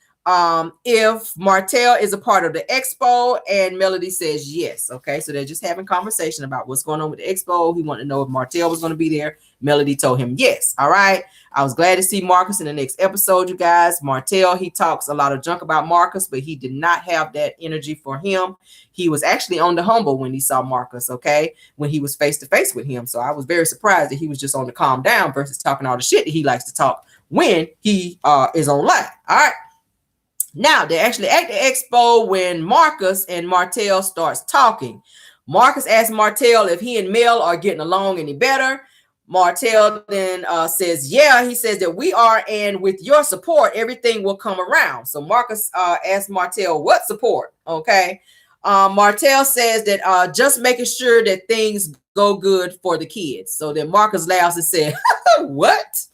if Martell is a part of the expo, and Melody says yes. Okay, so they're just having conversation about what's going on with the expo. He wanted to know if Martell was going to be there. Melody told him yes. All right, I was glad to see Marcus in the next episode, you guys. Martell, he talks a lot of junk about Marcus, but he did not have that energy for him. He was actually on the humble when he saw Marcus, okay, when he was face to face with him. So I was very surprised that he was just on the calm down versus talking all the shit that he likes to talk when he is online. All right. Now, they're actually at the expo when Marcus and Martell starts talking. Marcus asks Martell if he and Mel are getting along any better. Martell then says, yeah, he says that we are, and with your support, everything will come around. So Marcus asks Martell, what support? Okay. Martell says that just making sure that things go good for the kids. So then Marcus laughs and said, what?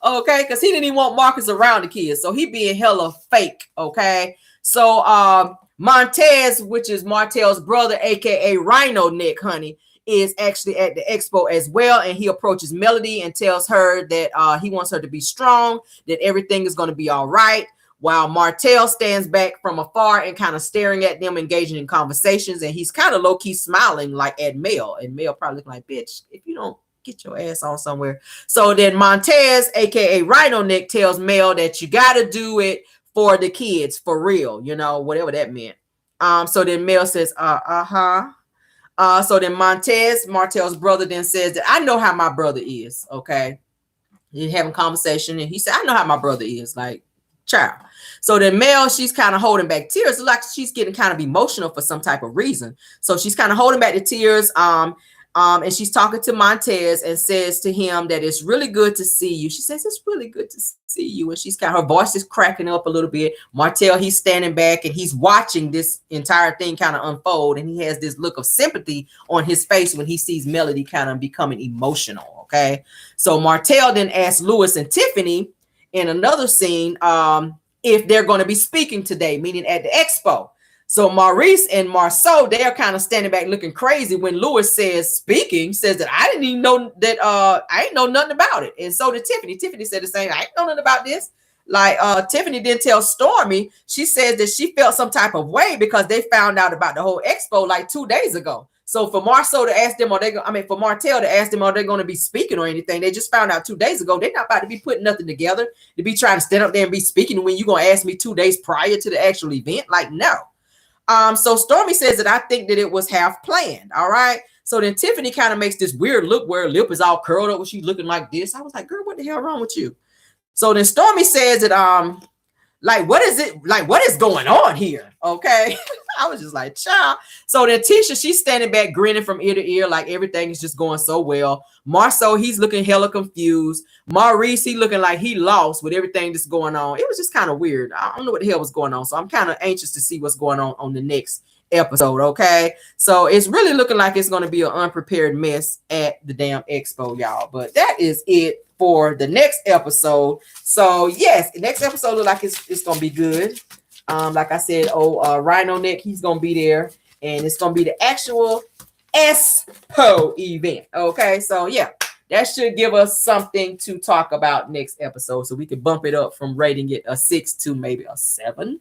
Okay, because he didn't even want Marcus around the kids, so he being hella fake. Okay, so Montez, which is Martell's brother, aka Rhino Neck, honey, is actually at the expo as well, and he approaches Melody and tells her that he wants her to be strong, that everything is going to be all right, while Martell stands back from afar and kind of staring at them, engaging in conversations, and he's kind of low-key smiling like at Mel, and Mel probably looking like, bitch, if you don't get your ass on somewhere. So then Montez, aka Rhino Neck, tells Mel that you got to do it for the kids, for real, you know, whatever that meant. So then Mel says, so then Montez, Martell's brother, then says that I know how my brother is. Okay. He's having conversation, and he said, I know how my brother is, like, child. So then Mel, she's kind of holding back tears. It's like she's getting kind of emotional for some type of reason. So she's kind of holding back the tears. And she's talking to Montez and says to him that it's really good to see you. She says, it's really good to see you. And she's kind of, her voice is cracking up a little bit. Martell, he's standing back and he's watching this entire thing kind of unfold. And he has this look of sympathy on his face when he sees Melody kind of becoming emotional. Okay. So Martell then asks Lewis and Tiffany in another scene if they're going to be speaking today, meaning at the expo. So Maurice and Marceau, they are kind of standing back looking crazy when Lewis says that I didn't even know that I ain't know nothing about it. And so did Tiffany. Tiffany said the same. I ain't know nothing about this. Like Tiffany did tell Stormy, she says that she felt some type of way because they found out about the whole expo like 2 days ago. So for Marceau to ask them, for Martell to ask them, are they going to be speaking or anything? They just found out 2 days ago. They're not about to be putting nothing together to be trying to stand up there and be speaking when you're going to ask me 2 days prior to the actual event. Like, no. So Stormy says that I think that it was half planned. All right. So then Tiffany kind of makes this weird look where her lip is all curled up when she's looking like this. I was like, girl, what the hell wrong with you? So then Stormy says that, like, what is it? Like, what is going on here? Okay. I was just like, child. So then Tisha, she's standing back grinning from ear to ear, like everything is just going so well. Marceau, he's looking hella confused. Maurice, he looking like he lost with everything that's going on. It was just kind of weird. I don't know what the hell was going on. So I'm kind of anxious to see what's going on the next episode. Okay. So it's really looking like it's going to be an unprepared mess at the damn expo, y'all. But that is it for the next episode. So yes, the next episode looks like it's going to be good. Like I said, Rhino Neck, he's going to be there, and it's going to be the actual Expo event. Okay. So yeah, that should give us something to talk about next episode. So we can bump it up from rating it a 6 to maybe a 7.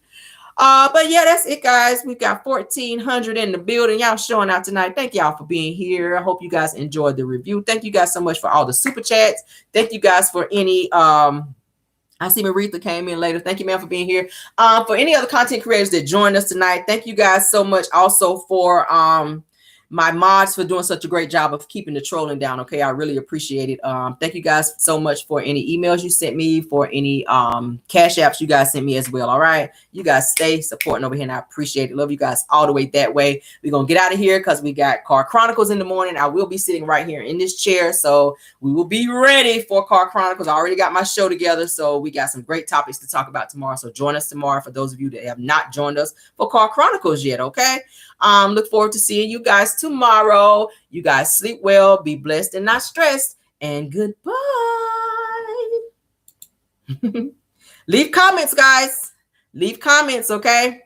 But yeah, that's it, guys. We got 1,400 in the building. Y'all showing out tonight. Thank y'all for being here. I hope you guys enjoyed the review. Thank you guys so much for all the super chats. Thank you guys for any I see Maurice came in later. Thank you, man, for being here. For any other content creators that joined us tonight, thank you guys so much also for my mods for doing such a great job of keeping the trolling down. Okay, I really appreciate it. Thank you guys so much for any emails you sent me, for any cash apps you guys sent me as well. All right, you guys stay supporting over here, and I appreciate it. Love you guys all the way that way. We're gonna get out of here because we got Car Chronicles in the morning. I will be sitting right here in this chair, so we will be ready for Car Chronicles. I already got my show together, so we got some great topics to talk about tomorrow. So join us tomorrow for those of you that have not joined us for Car Chronicles yet. Okay. Look forward to seeing you guys tomorrow. You guys sleep well, be blessed and not stressed, and goodbye. Leave comments, guys. Leave comments, okay?